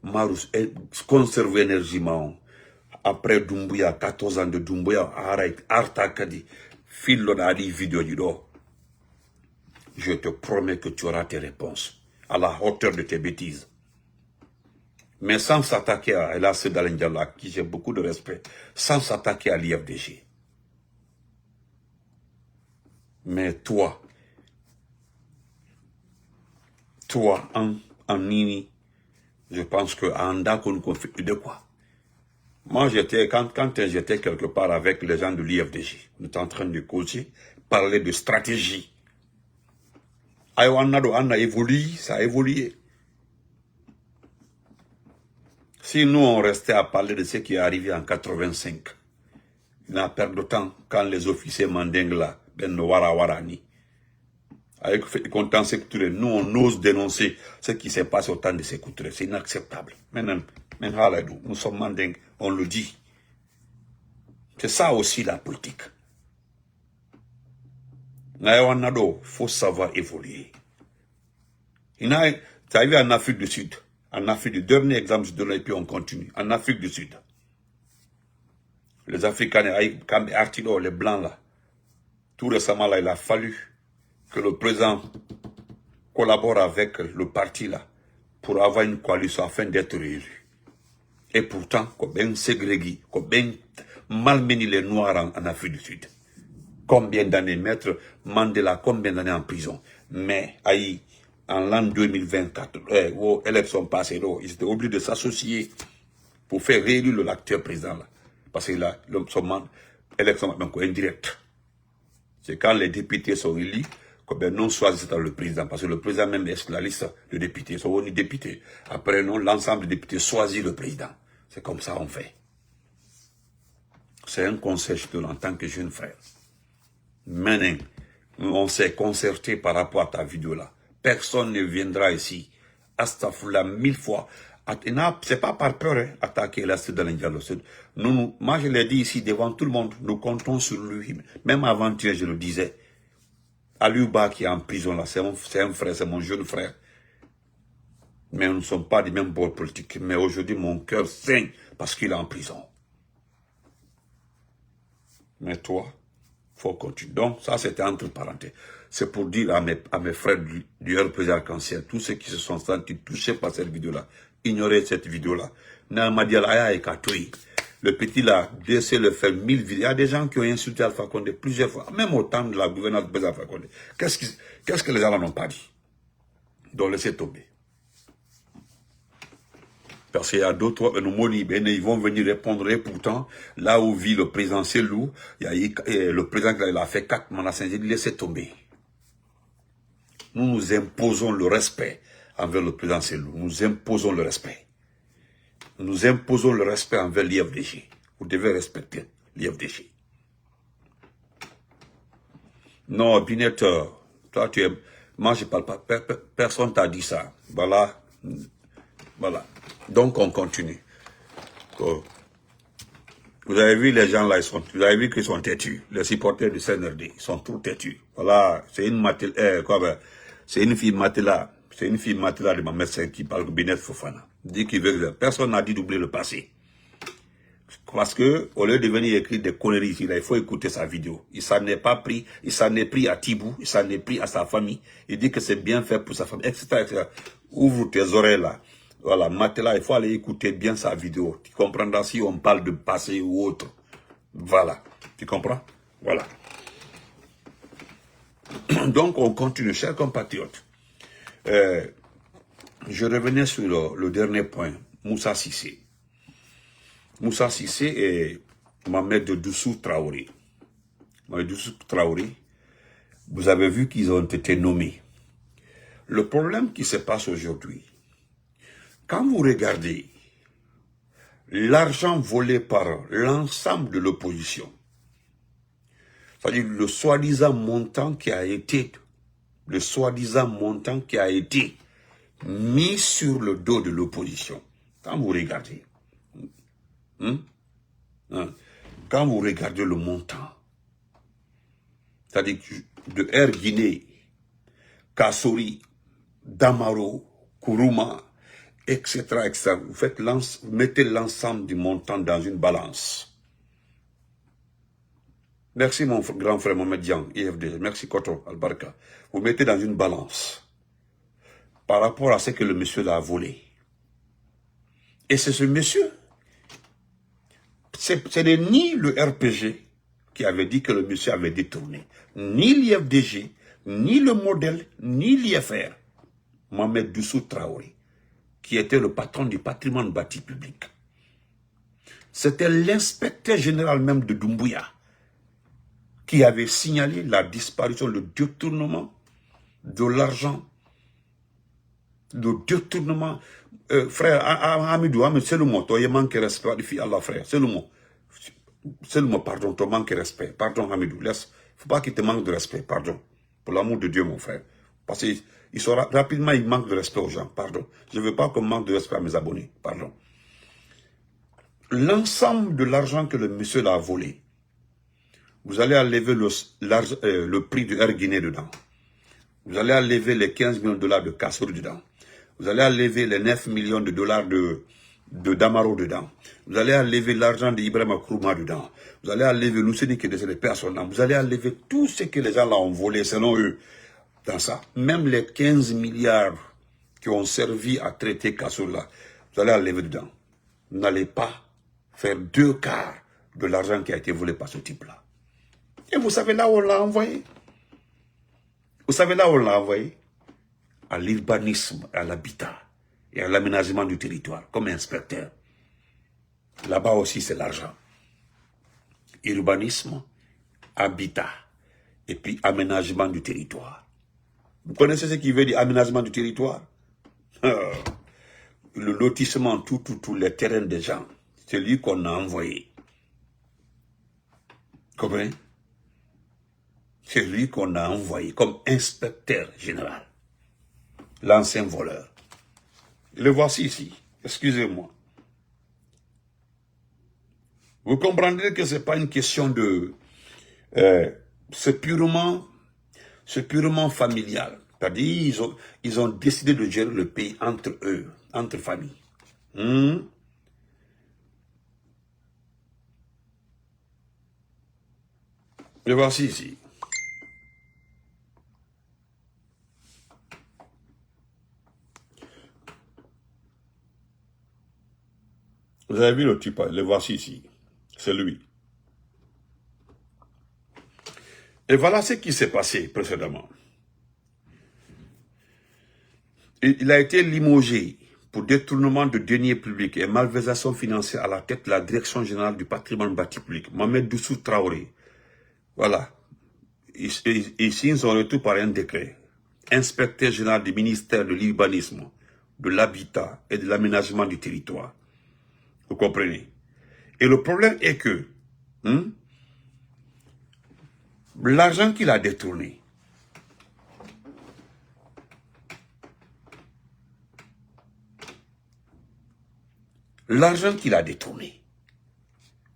maro conserver énergie maro après Doumbouya 14 ans de Doumbouya Arta Kadi filo da di vidéo du do je te promets que tu auras tes réponses à la hauteur de tes bêtises. Mais sans s'attaquer à Elas Dalendialo, à qui j'ai beaucoup de respect, sans s'attaquer à l'IFDG. Mais toi, en Nini, je pense que Anda qu'on confie de quoi? Moi, quand j'étais quelque part avec les gens de l'IFDG, nous étions en train de causer, parler de stratégie. On a évolué, ça a évolué. Si nous, on restait à parler de ce qui est arrivé en 85, il n'a pas perdu de temps quand les officiers mandingues là, ben Warawarani, avec content sécurité, nous, on ose dénoncer ce qui s'est passé au temps de sécurité. C'est inacceptable. Maintenant, nous sommes mandingues, on le dit. C'est ça aussi la politique. Il faut savoir évoluer. Ça arrive en Afrique du Sud. En Afrique du dernier exemple, je donne et puis on continue. En Afrique du Sud. Les Africains, les Blancs là, tout récemment là, il a fallu que le président collabore avec le parti là pour avoir une coalition afin d'être réélu. Et pourtant, qu'on bien ségrégé, qu'on bien malmené les Noirs en Afrique du Sud. Combien d'années, maître Mandela, combien d'années en prison. Mais, en l'an 2024, aux élections passées, ils étaient obligés de s'associer pour faire réélire l'actuel président là. Parce que là, son élection est indirecte. C'est quand les députés sont élus, que non choisissent le président. Parce que le président même est sur la liste de députés. Ils sont députés. Après, non, l'ensemble des députés choisit le président. C'est comme ça on fait. C'est un conseil que je te donne en tant que jeune frère. Maintenant, on s'est concerté par rapport à ta vidéo là. Personne ne viendra ici. Astaghfirullah 1000 fois. C'est pas par peur, hein, attaquer l'Est de l'Indialo. Moi, je l'ai dit ici devant tout le monde. Nous comptons sur lui. Même avant-hier, je le disais. Aliouba qui est en prison là, c'est un frère, c'est mon jeune frère. Mais nous ne sommes pas des mêmes bords politiques. Mais aujourd'hui, mon cœur saigne parce qu'il est en prison. Mais toi, faut continuer. Donc, ça, c'était entre parenthèses. C'est pour dire à mes frères du RPG Arc-en-Ciel, tous ceux qui se sont sentis touchés par cette vidéo-là, ignorez cette vidéo-là. Le petit là, d'essayer de faire 1000 vidéos. Il y a des gens qui ont insulté Alpha Condé plusieurs fois, même au temps de la gouvernance de Alpha Condé. Qu'est-ce que les gens n'ont pas dit? Donc, laissez tomber. Parce qu'il y a d'autres, ils vont venir répondre, et pourtant, là où vit le président Selou, le président qui a fait 4 mandats, laissez tomber. Nous nous imposons le respect envers le président Selou. Nous imposons le respect. Nous imposons le respect envers l'IFDG. Vous devez respecter l'IFDG. Non, Binette, toi tu es... Moi je parle pas, personne t'a dit ça. Voilà. Voilà. Donc on continue. Vous avez vu les gens là, vous avez vu qu'ils sont têtus. Les supporters du CNRD, ils sont tous têtus. Voilà, c'est une c'est une fille Matela. C'est une fille Matela de ma médecin qui parle de Binette Fofana. Dit qu'il veut, personne n'a dit d'oublier le passé. Parce que, au lieu de venir écrire des conneries ici, là, il faut écouter sa vidéo. Il s'en est pas pris, il s'en est pris à Tibou, il s'en est pris à sa famille. Il dit que c'est bien fait pour sa famille, etc., etc. Ouvre tes oreilles là. Voilà, Matela, il faut aller écouter bien sa vidéo. Tu comprendras si on parle de passé ou autre. Voilà. Tu comprends? Voilà. Donc, on continue, chers compatriotes. Je revenais sur le dernier point, Moussa Cissé. Moussa Cissé et Mohamed Doussou Traoré. Mohamed Doussou Traoré, vous avez vu qu'ils ont été nommés. Le problème qui se passe aujourd'hui, quand vous regardez l'argent volé par l'ensemble de l'opposition, c'est-à-dire le soi-disant montant qui a été mis sur le dos de l'opposition. Quand vous regardez, Hein? Hein? Quand vous regardez le montant, c'est-à-dire de Air Guinée, Kassori, Damaro, Kourouma, etc., etc., vous mettez l'ensemble du montant dans une balance. Merci mon grand frère Mohamed Diang, IFD. Merci Koto Albarka. Vous mettez dans une balance par rapport à ce que le monsieur a volé. Et c'est ce monsieur, ce n'est ni le RPG qui avait dit que le monsieur avait détourné, ni l'IFDG, ni le modèle, ni l'IFR, Mohamed Doussou Traoré, qui était le patron du patrimoine bâti public. C'était l'inspecteur général même de Doumbouya qui avait signalé la disparition, le détournement de l'argent, le détournement. Frère Hamidou, c'est le mot, toi, il manque de respect, Allah frère, c'est le mot. C'est le mot, pardon, tu manques de respect. Pardon, Hamidou, laisse. Il ne faut pas qu'il te manque de respect, pardon. Pour l'amour de Dieu, mon frère. Parce qu'il rapidement, il manque de respect aux gens, pardon. Je ne veux pas qu'on manque de respect à mes abonnés, pardon. L'ensemble de l'argent que le monsieur a volé, vous allez enlever le prix du Air Guinée dedans. Vous allez enlever les 15 millions de dollars de Kassori dedans. Vous allez enlever les 9 millions de dollars de Damaro dedans. Vous allez enlever l'argent d'Ibrahim Kourouma dedans. Vous allez enlever l'Ousséni qui est décédé personne. Vous allez enlever tout ce que les gens là ont volé selon eux dans ça. Même les 15 milliards qui ont servi à traiter Kassori là, vous allez enlever dedans. Vous n'allez pas faire 2/4 de l'argent qui a été volé par ce type-là. Et vous savez là où on l'a envoyé? Vous savez là où on l'a envoyé? À l'urbanisme, à l'habitat et à l'aménagement du territoire, comme inspecteur. Là-bas aussi, c'est l'argent. Urbanisme, habitat, et puis aménagement du territoire. Vous connaissez ce qui veut dire aménagement du territoire? Le lotissement, tous les terrains des gens, c'est lui qu'on a envoyé. Comprenez? C'est lui qu'on a envoyé comme inspecteur général. L'ancien voleur. Le voici ici. Excusez-moi. Vous comprendrez que ce n'est pas une question de... c'est purement familial. C'est-à-dire ils ont décidé de gérer le pays entre eux, entre familles. Le voici ici. Vous avez vu le type, le voici ici. C'est lui. Et voilà ce qui s'est passé précédemment. Il a été limogé pour détournement de deniers publics et malversation financière à la tête de la Direction générale du patrimoine bâti public, Mohamed Doussou Traoré. Voilà. Il signe son retour par un décret. Inspecteur général du ministère de l'urbanisme, de l'habitat et de l'aménagement du territoire. Vous comprenez? Et le problème est que l'argent qu'il a détourné,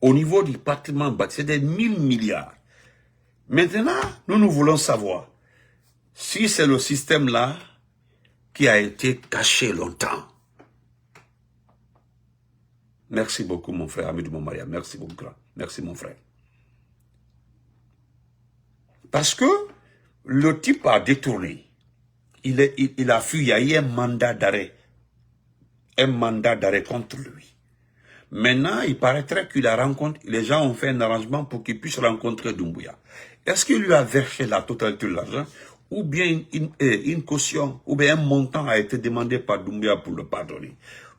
au niveau du patrimoine bâti, c'est des 1000 milliards. Maintenant, nous voulons savoir si c'est le système-là qui a été caché longtemps. Merci beaucoup, mon frère Hamidou Momaria. Merci beaucoup, grand. Merci, mon frère. Parce que le type a détourné. Il a fui, il y a eu un mandat d'arrêt. Un mandat d'arrêt contre lui. Maintenant, il paraîtrait qu'il a rencontré, les gens ont fait un arrangement pour qu'il puisse rencontrer Doumbouya. Est-ce qu'il lui a versé la totalité de l'argent ou bien une caution, ou bien un montant a été demandé par Doumbouya pour le pardonner?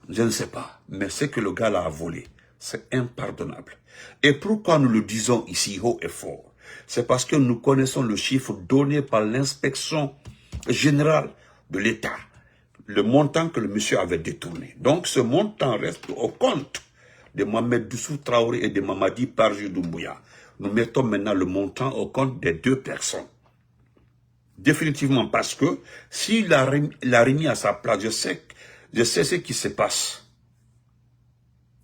Je ne sais pas, mais ce que le gars là a volé, c'est impardonnable. Et pourquoi nous le disons ici haut et fort? C'est parce que nous connaissons le chiffre donné par l'inspection générale de l'État, le montant que le monsieur avait détourné. Donc ce montant reste au compte de Mohamed Doussou Traoré et de Mamadi Parjou Doumbouya. Nous mettons maintenant le montant au compte des deux personnes. Définitivement, parce que s'il l'a remis à sa place, je sais ce qui se passe.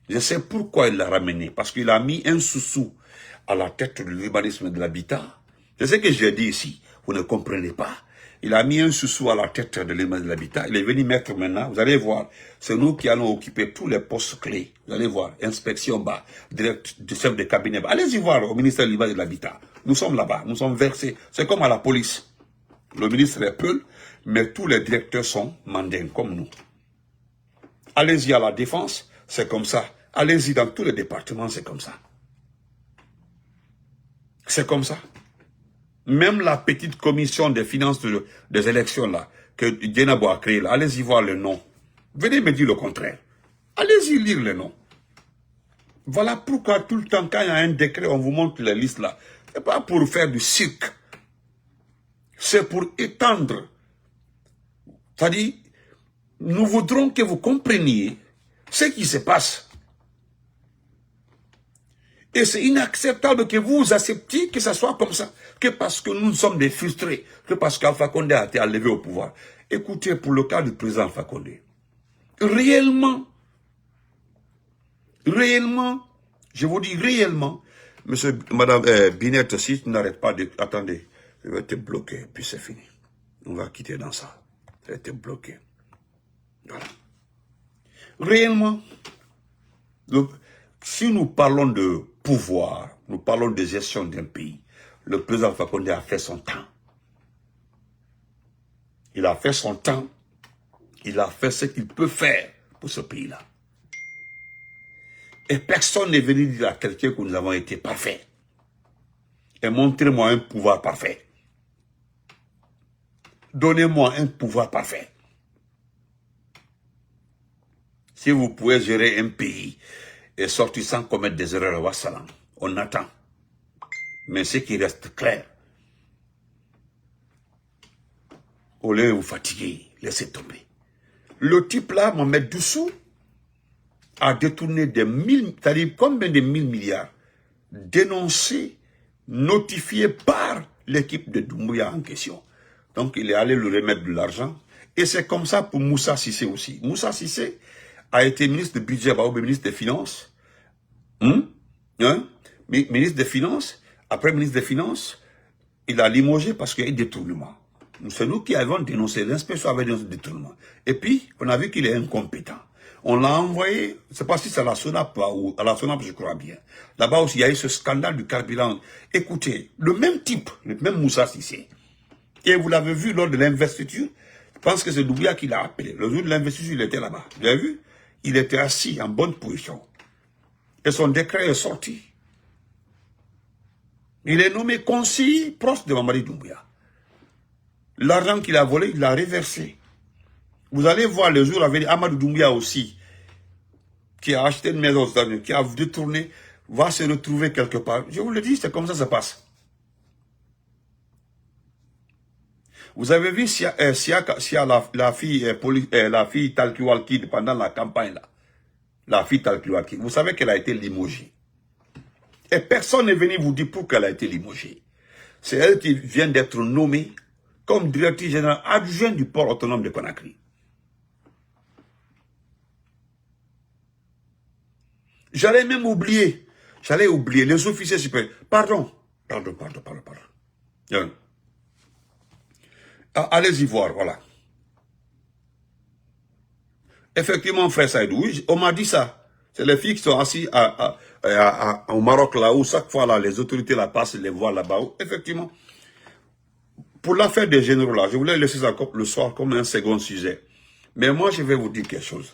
Je sais pourquoi il l'a ramené. Parce qu'il a mis un sous-sous à la tête de l'urbanisme de l'habitat. C'est ce que j'ai dit ici. Vous ne comprenez pas. Il a mis un sous-sous à la tête de l'urbanisme de l'habitat. Il est venu mettre maintenant, vous allez voir, c'est nous qui allons occuper tous les postes clés. Vous allez voir, inspection bas, direct du chef de cabinet bas. Allez-y voir au ministère de l'urbanisme de l'habitat. Nous sommes là-bas, nous sommes versés. C'est comme à la police. Le ministre est peu, mais tous les directeurs sont mandingues comme nous. Allez-y à la défense, c'est comme ça. Allez-y dans tous les départements, c'est comme ça. C'est comme ça. Même la petite commission des finances des élections là, que Dienabo a créée là, allez-y voir le nom. Venez me dire le contraire. Allez-y lire le nom. Voilà pourquoi tout le temps, quand il y a un décret, on vous montre les listes là. Ce n'est pas pour faire du cirque. C'est pour étendre. C'est-à-dire, nous voudrons que vous compreniez ce qui se passe. Et c'est inacceptable que vous acceptiez que ça soit comme ça. Que parce que nous sommes des frustrés. Que parce qu'Alpha Condé a été enlevé au pouvoir. Écoutez, pour le cas du président Alpha Condé. Réellement, je vous dis réellement, madame Binette, si tu n'arrêtes pas de... Attendez, je vais te bloquer, puis c'est fini. On va quitter dans ça. Je vais te bloquer. Voilà. Réellement, donc, si nous parlons de pouvoir, nous parlons de gestion d'un pays, le président Alpha Condé a fait son temps. Il a fait son temps. Il a fait ce qu'il peut faire pour ce pays-là. Et personne n'est venu dire à quelqu'un que nous avons été parfaits. Et montrez-moi un pouvoir parfait. Donnez-moi un pouvoir parfait. Si vous pouvez gérer un pays et sortir sans commettre des erreurs, wassalam, on attend. Mais ce qui reste clair, au lieu de vous fatiguer, laissez tomber. Le type là, Mohamed Doussou, a détourné des mille, c'est-à-dire combien de 1000 milliards, dénoncés, notifiés par l'équipe de Doumbouya en question. Donc il est allé lui remettre de l'argent. Et c'est comme ça pour Moussa Sissé aussi. Moussa Sissé a été ministre de budget, ministre des Finances. Ministre des Finances. Après ministre des Finances, il a limogé parce qu'il y a eu détournement. C'est nous qui avons dénoncé, l'inspection avait dénoncé le détournement. Et puis, on a vu qu'il est incompétent. On l'a envoyé, je ne sais pas si c'est à la SONAP ou à la SONAP, je crois bien. Là-bas aussi, il y a eu ce scandale du carburant. Écoutez, le même type, le même Moussa Sissé, et vous l'avez vu lors de l'investiture, je pense que c'est Doumbouya qui l'a appelé. Le jour de l'investiture, il était là-bas. Vous avez vu? Il était assis en bonne position. Et son décret est sorti. Il est nommé conseiller proche de Mamadi Doumbouya. L'argent qu'il a volé, il l'a reversé. Vous allez voir le jour avec Amadou Doumbouya aussi, qui a acheté une maison, qui a détourné, va se retrouver quelque part. Je vous le dis, c'est comme ça que ça passe. Vous avez vu si la fille Talkiwalki pendant la campagne là. La fille Talkiwalki. Vous savez qu'elle a été limogée. Et personne n'est venu vous dire pourquoi elle a été limogée. C'est elle qui vient d'être nommée comme directrice générale adjointe du port autonome de Conakry. J'allais même oublier. J'allais oublier les officiers supérieurs. Pardon. Allez-y voir, voilà. Effectivement, frère Saïdou, oui, on m'a dit ça. C'est les filles qui sont assises au Maroc, là, où chaque fois, là, les autorités la passent, les voient là-bas. Effectivement. Pour l'affaire des généraux, là, je voulais laisser ça le soir comme un second sujet. Mais moi, je vais vous dire quelque chose.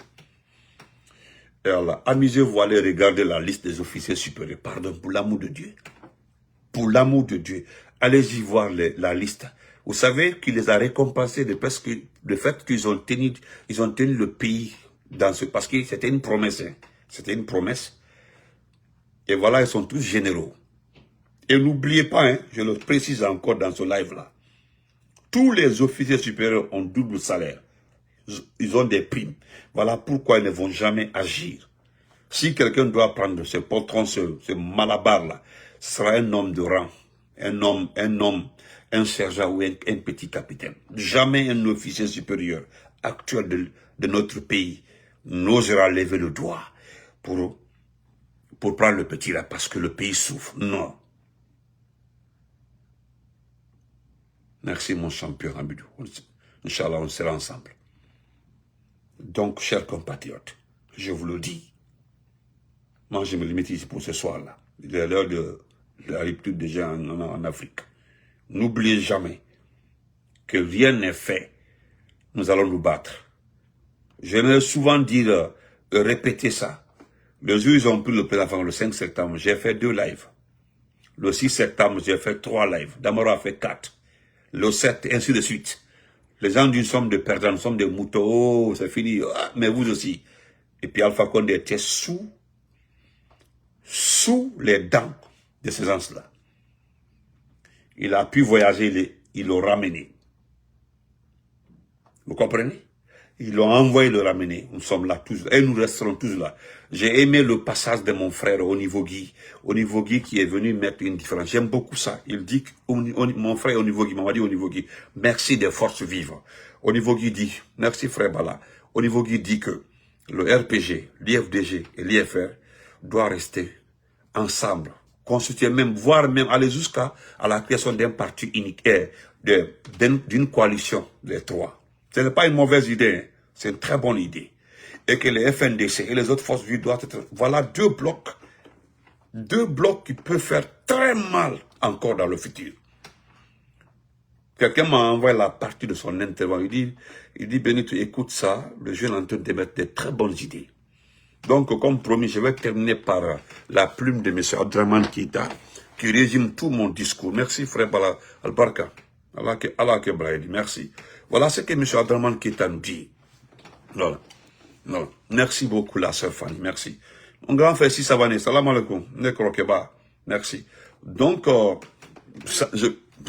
Et alors, amusez-vous à aller regarder la liste des officiers supérieurs. Pardon, pour l'amour de Dieu. Pour l'amour de Dieu. Allez-y voir la liste. Vous savez qu'il les a récompensés le fait qu'ils ont tenu le pays dans ce... Parce que c'était une promesse. Hein. C'était une promesse. Et voilà, ils sont tous généraux. Et n'oubliez pas, hein, je le précise encore dans ce live-là. Tous les officiers supérieurs ont double salaire. Ils ont des primes. Voilà pourquoi ils ne vont jamais agir. Si quelqu'un doit prendre ce poltron, ce malabar-là, ce sera un homme de rang. Un sergent ou un petit capitaine. Jamais un officier supérieur actuel de notre pays n'osera lever le doigt pour pour prendre le petit là parce que le pays souffre. Non. Merci mon champion Hamidou. Inch'Allah, on sera ensemble. Donc, chers compatriotes, je vous le dis, moi je me limite ici pour ce soir-là. Il est l'heure de la rupture des gens en Afrique. N'oubliez jamais que rien n'est fait. Nous allons nous battre. J'aimerais souvent dire, répéter ça. Le jour où ils ont pris le président le 5 septembre, j'ai fait 2 lives. Le 6 septembre, j'ai fait 3 lives. Damaro a fait 4. Le 7, ainsi de suite. Les gens d'une somme de perdants, nous sommes des moutons, oh, c'est fini, ah, mais vous aussi. Et puis Alpha Condé était sous les dents de ces gens-là. Il a pu voyager, ils l'ont ramené. Vous comprenez? Ils l'ont envoyé le ramener. Nous sommes là tous, et nous resterons tous là. J'ai aimé le passage de mon frère Onivogui qui est venu mettre une différence. J'aime beaucoup ça. Il dit, mon frère Onivogui m'a dit Onivogui, merci des forces vives. Onivogui dit, merci frère Bala. Onivogui dit que le RPG, l'IFDG et l'IFR doivent rester ensemble, constituer même, voire même aller jusqu'à la création d'un parti unique, d'une coalition des 3. Ce n'est pas une mauvaise idée, c'est une très bonne idée. Et que les FNDC et les autres forces vives doivent être... Voilà 2 blocs. 2 blocs qui peuvent faire très mal encore dans le futur. Quelqu'un m'a envoyé la partie de son intervention. Il dit, Benito, écoute ça, le jeune est en train de mettre des très bonnes idées. Donc, comme promis, je vais terminer par la plume de M. Abdraman Keïta, qui résume tout mon discours. Merci, frère Bala Al-Barka. Allah Kebraïdi, merci. Voilà ce que M. Abdraman Keïta nous dit. Voilà. Non. Merci beaucoup, la sœur Fanny. Merci. Mon grand frère Sissavane, salam alaikum. Nekrokeba. Merci. Donc,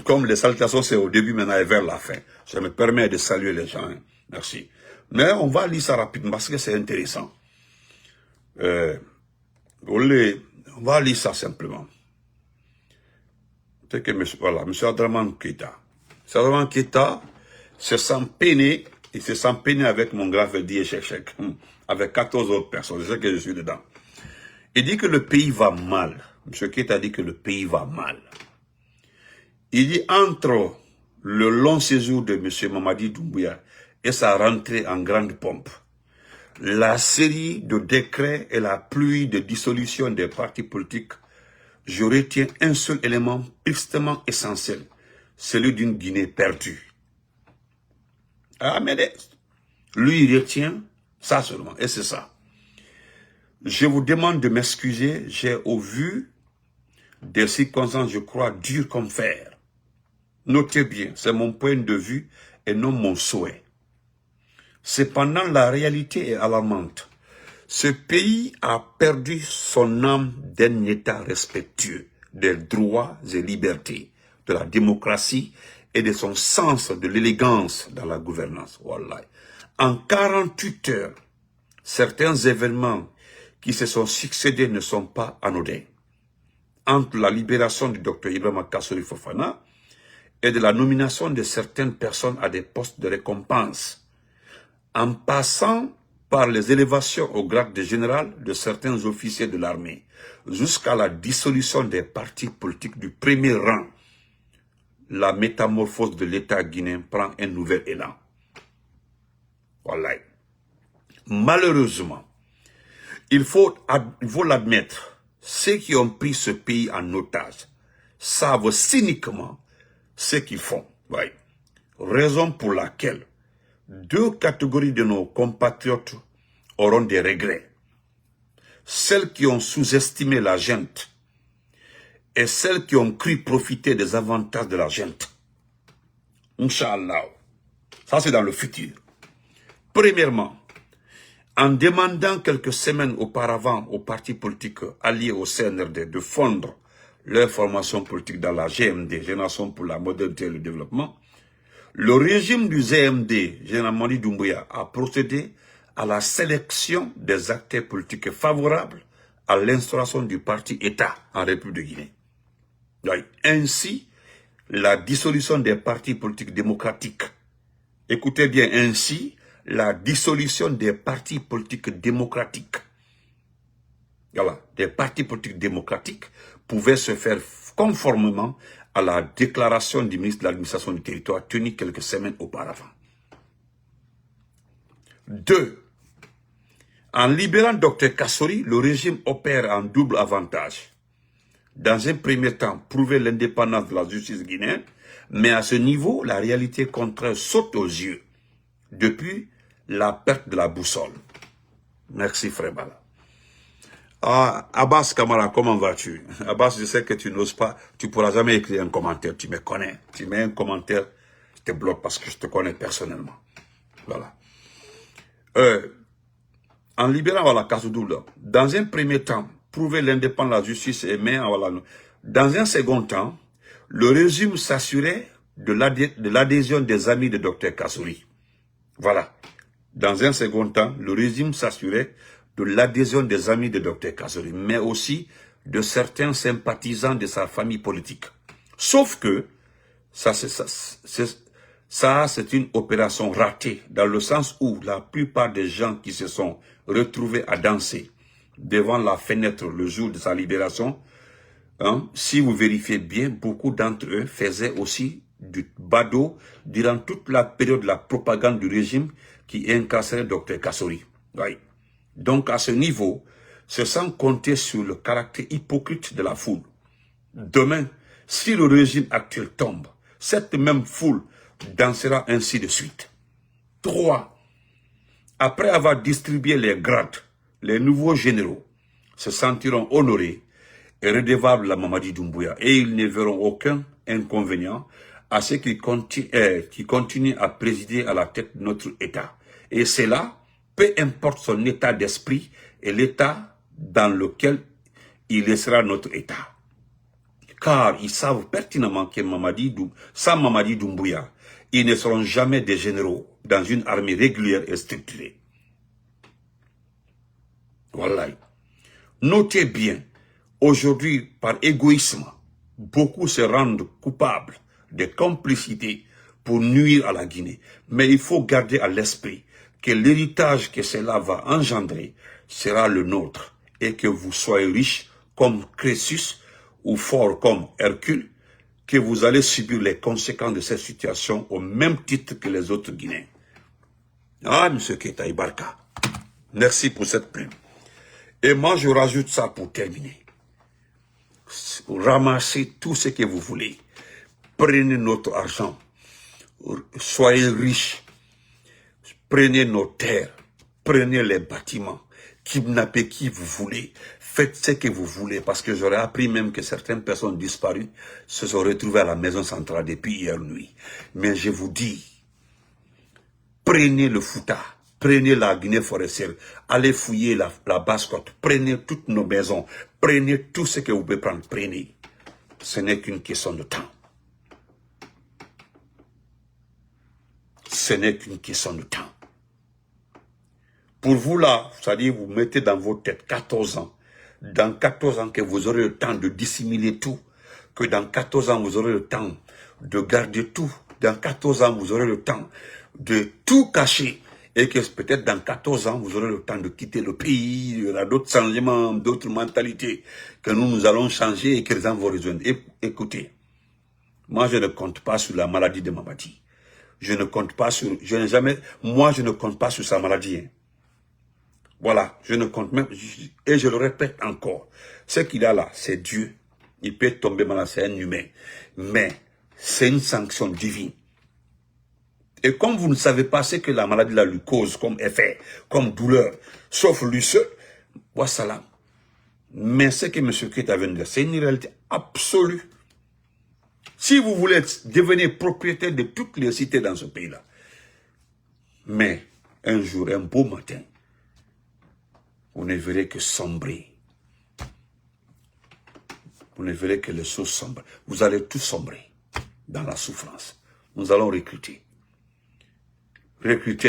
comme les salutations, c'est au début, maintenant, et vers la fin. Ça me permet de saluer les gens. Hein. Merci. Mais on va lire ça rapidement parce que c'est intéressant. On va lire ça simplement. C'est que, voilà, M. Abdraman Keïta. M. Abdraman Keïta se sent peiné. Il se sent peiné avec mon grand frère Diéchek, avec 14 autres personnes. C'est ce que je suis dedans. Il dit que le pays va mal. M. Keïta dit que le pays va mal. Il dit entre le long séjour de M. Mamadi Doumbouya et sa rentrée en grande pompe, la série de décrets et la pluie de dissolution des partis politiques, je retiens un seul élément tristement essentiel, celui d'une Guinée perdue. Ah, mais lui, il retient ça seulement, et c'est ça. Je vous demande de m'excuser, j'ai au vu des circonstances, je crois, dures comme fer. Notez bien, c'est mon point de vue et non mon souhait. Cependant, la réalité est alarmante. Ce pays a perdu son âme d'un état respectueux des droits et libertés, de la démocratie et de son sens de l'élégance dans la gouvernance. Wallahi. En 48 heures, certains événements qui se sont succédés ne sont pas anodins. Entre la libération du Dr Ibrahima Kassori Fofana et de la nomination de certaines personnes à des postes de récompense, en passant par les élévations au grade de général de certains officiers de l'armée, jusqu'à la dissolution des partis politiques du premier rang, la métamorphose de l'État guinéen prend un nouvel élan. Voilà. Malheureusement, il faut l'admettre, ceux qui ont pris ce pays en otage savent cyniquement ce qu'ils font. Oui. Raison pour laquelle 2 catégories de nos compatriotes auront des regrets. Celles qui ont sous-estimé la gente et celles qui ont cru profiter des avantages de la gente. Inch'Allah. Ça, c'est dans le futur. Premièrement, en demandant quelques semaines auparavant aux partis politiques alliés au CNRD de fondre leur formation politique dans la GMD, Génération pour la modernité et le développement, le régime du GMD, Général Mamadi Doumbouya, a procédé à la sélection des acteurs politiques favorables à l'instauration du parti État en République de Guinée. Donc, ainsi, la dissolution des partis politiques démocratiques. Écoutez bien, ainsi, la dissolution des partis politiques démocratiques voilà, des partis politiques démocratiques pouvaient se faire conformément à la déclaration du ministre de l'administration du territoire tenue quelques semaines auparavant. 2. En libérant Dr Kassori, le régime opère en double avantage. Dans un premier temps, prouver l'indépendance de la justice guinéenne, mais à ce niveau, la réalité contraire saute aux yeux depuis la perte de la boussole. Merci frère Bala. Ah, Abbas Kamara, comment vas-tu? Abbas, je sais que tu n'oses pas, tu ne pourras jamais écrire un commentaire, tu me connais. Tu mets un commentaire, je te bloque parce que je te connais personnellement. Voilà. En libérant voilà, Kassoudou, dans un premier temps, prouver l'indépendance de la justice et mais voilà, dans un second temps, le régime s'assurait de l'adhésion des amis de Dr Kassori. Voilà. Dans un second temps, le régime s'assurait de l'adhésion des amis de Dr Kassori, mais aussi de certains sympathisants de sa famille politique. Sauf que, ça c'est une opération ratée, dans le sens où la plupart des gens qui se sont retrouvés à danser devant la fenêtre le jour de sa libération, hein, si vous vérifiez bien, beaucoup d'entre eux faisaient aussi du badaud durant toute la période de la propagande du régime qui incarcérait Dr Kassori. Oui. Donc à ce niveau, c'est sans compter sur le caractère hypocrite de la foule. Demain, si le régime actuel tombe, cette même foule dansera ainsi de suite. 3. Après avoir distribué les grades, les nouveaux généraux se sentiront honorés et redevables à Mamadi Doumbouya et ils ne verront aucun inconvénient à ceux qui continuent à présider à la tête de notre État. Et c'est là, peu importe son état d'esprit et l'état dans lequel il laissera notre État. Car ils savent pertinemment que sans Mamadi Doumbouya, ils ne seront jamais des généraux dans une armée régulière et structurée. Voilà. Notez bien, aujourd'hui, par égoïsme, beaucoup se rendent coupables de complicité pour nuire à la Guinée. Mais il faut garder à l'esprit que l'héritage que cela va engendrer sera le nôtre et que vous soyez riches comme Crésus ou forts comme Hercule, que vous allez subir les conséquences de cette situation au même titre que les autres Guinéens. Ah, M. Keita Ibarka, merci pour cette plume. Et moi, je rajoute ça pour terminer. Ramassez tout ce que vous voulez. Prenez notre argent. Soyez riches. Prenez nos terres. Prenez les bâtiments. Kidnappez qui vous voulez. Faites ce que vous voulez. Parce que j'aurais appris même que certaines personnes disparues se sont retrouvées à la maison centrale depuis hier nuit. Mais je vous dis, prenez le Fouta. Prenez la Guinée forestière, allez fouiller la Basse-Côte, prenez toutes nos maisons, prenez tout ce que vous pouvez prendre, prenez. Ce n'est qu'une question de temps. Ce n'est qu'une question de temps. Pour vous là, c'est-à-dire vous mettez dans vos têtes 14 ans, dans 14 ans que vous aurez le temps de dissimuler tout, que dans 14 ans vous aurez le temps de garder tout, dans 14 ans vous aurez le temps de tout cacher, et que peut-être dans 14 ans, vous aurez le temps de quitter le pays, il y aura d'autres changements, d'autres mentalités que nous allons changer et que les gens vont rejoindre. Écoutez, moi je ne compte pas sur la maladie de Mamadi. Je ne compte pas sur, moi je ne compte pas sur sa maladie. Hein. Voilà, je ne compte même, et je le répète encore, ce qu'il a là, c'est Dieu. Il peut tomber malade, c'est un humain. Mais c'est une sanction divine. Et comme vous ne savez pas ce que la maladie là lui cause comme effet, comme douleur, sauf lui seul, wassalam. Mais ce que M. Keita vient de dire, c'est une réalité absolue. Si vous voulez devenir propriétaire de toutes les cités dans ce pays-là, mais un jour, un beau matin, vous ne verrez que sombrer. Vous ne verrez que les choses sombrer. Vous allez tous sombrer dans la souffrance. Nous allons recruter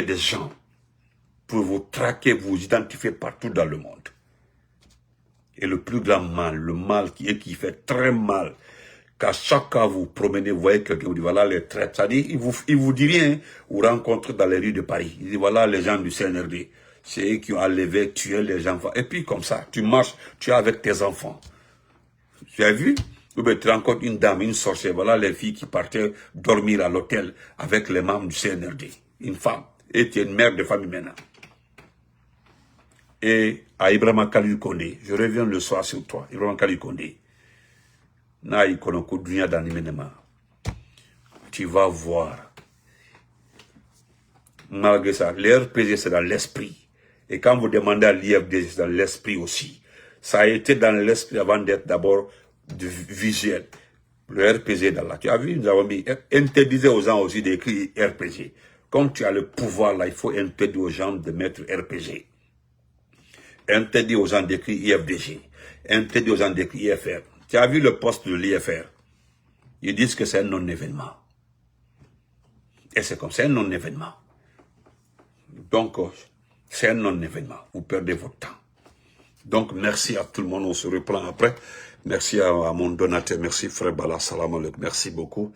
des gens pour vous traquer, vous identifier partout dans le monde. Et le plus grand mal, le mal qui fait très mal, qu'à chaque fois vous promenez, vous voyez quelqu'un, vous dit voilà les traites, c'est-à-dire, il vous dit rien, vous rencontrez dans les rues de Paris, il dit voilà les gens du CNRD, C'est eux qui ont enlevé, tué les enfants. Et puis comme ça, tu marches, tu es avec tes enfants. Tu as vu? Ou bien tu rencontres une dame, une sorcière. Voilà les filles qui partaient dormir à l'hôtel avec les membres du CNRD. Une femme. Et tu es une mère de famille maintenant. Et à Ibrahima Khalil Kondé, je reviens le soir sur toi. Ibrahima Khalil Kondé. Tu vas voir. Malgré ça, l'RPG c'est dans l'esprit. Et quand vous demandez à l'IFDG, c'est dans l'esprit aussi. Ça a été dans l'esprit avant d'être d'abord du visuel. Le RPG dans là. Tu as vu, nous avons mis, interdisez aux gens aussi d'écrire RPG. Comme tu as le pouvoir là, il faut interdire aux gens de mettre RPG. Interdire aux gens d'écrire IFDG. Interdire aux gens d'écrire IFR. Tu as vu le poste de l'IFR. Ils disent que c'est un non-événement. Et c'est comme c'est un non-événement. Donc, c'est un non-événement. Vous perdez votre temps. Donc, merci à tout le monde. On se reprend après. Merci à mon donateur. Merci, frère Bala. Salam alaikum. Merci beaucoup.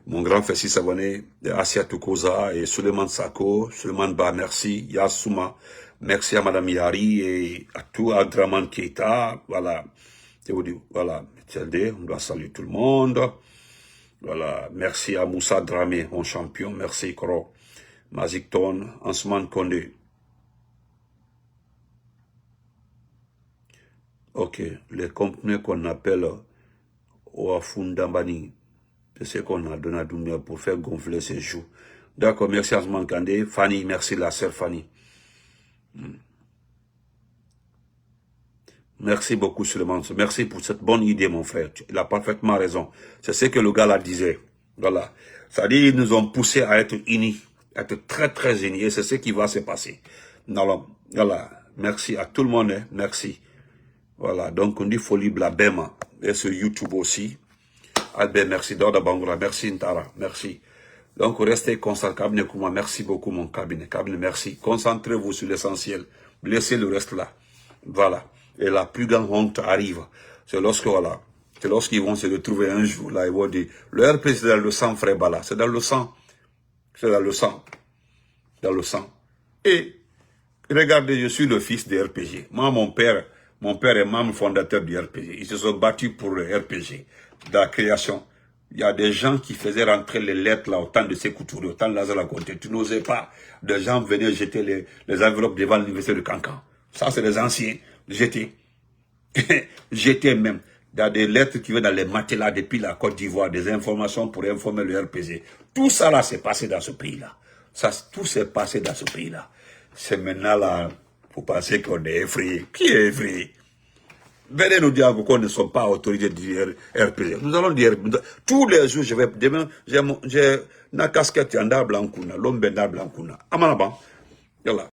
Mon grand frère Sissabane, Asia Tukoza et Suleiman Sako, Suleiman Ba, merci. Yasuma, merci à Madame Yari et à tout, à Draman Keita. Voilà. Je vous dis, voilà. On doit saluer tout le monde. Voilà. Merci à Moussa Dramé, mon champion. Merci, Koro. Mazikton, Ansman Kondé. Ok, les comprimés qu'on appelle Oafundambani, c'est ce qu'on a donné à Doumbia pour faire gonfler ses joues. D'accord, merci Ansman Kandé. Fanny, merci la sœur Fanny. Merci beaucoup Suleiman. Merci pour cette bonne idée mon frère. Il a parfaitement raison. C'est ce que le gars là disait. Voilà. C'est-à-dire ils nous ont poussé à être unis, à être très très unis. Et c'est ce qui va se passer. Alors, voilà. Merci à tout le monde. Hein. Merci. Voilà, donc on dit Folie Blabema, et sur YouTube aussi. Albert, merci, Dorda Bangoura, merci Ntara, merci. Donc restez concentrés, cabinet Kouma, merci beaucoup mon cabinet, merci. Concentrez-vous sur l'essentiel, laissez le reste là. Voilà, et la plus grande honte arrive, c'est lorsque, voilà, c'est lorsqu'ils vont se retrouver un jour, là, ils vont dire, le RP c'est dans le sang, frère Bala, c'est dans le sang, c'est dans le sang, dans le sang. Et, regardez, je suis le fils de RPG, moi mon père est membre fondateur du RPG. Ils se sont battus pour le RPG, de la création. Il y a des gens qui faisaient rentrer les lettres là au temps de Sékou Touré, au temps de Lazare Conté. Tu n'osais pas. Des gens venaient jeter les enveloppes devant l'université de Cancan. Ça, c'est les anciens. Jeter. Jeter même. Il y a des lettres qui viennent dans les matelas depuis la Côte d'Ivoire, des informations pour informer le RPG. Tout ça là s'est passé dans ce pays-là. Ça, tout s'est passé dans ce pays-là. C'est maintenant là, vous pensez qu'on est effrayé. Qui est effrayé? Venez nous dire qu'on ne sont pas autorisés de dire RPG. Nous allons dire, tous les jours, je vais, demain, j'ai une casquette yanda blankuna, l'homme benda blankuna. Amanaban. Voilà.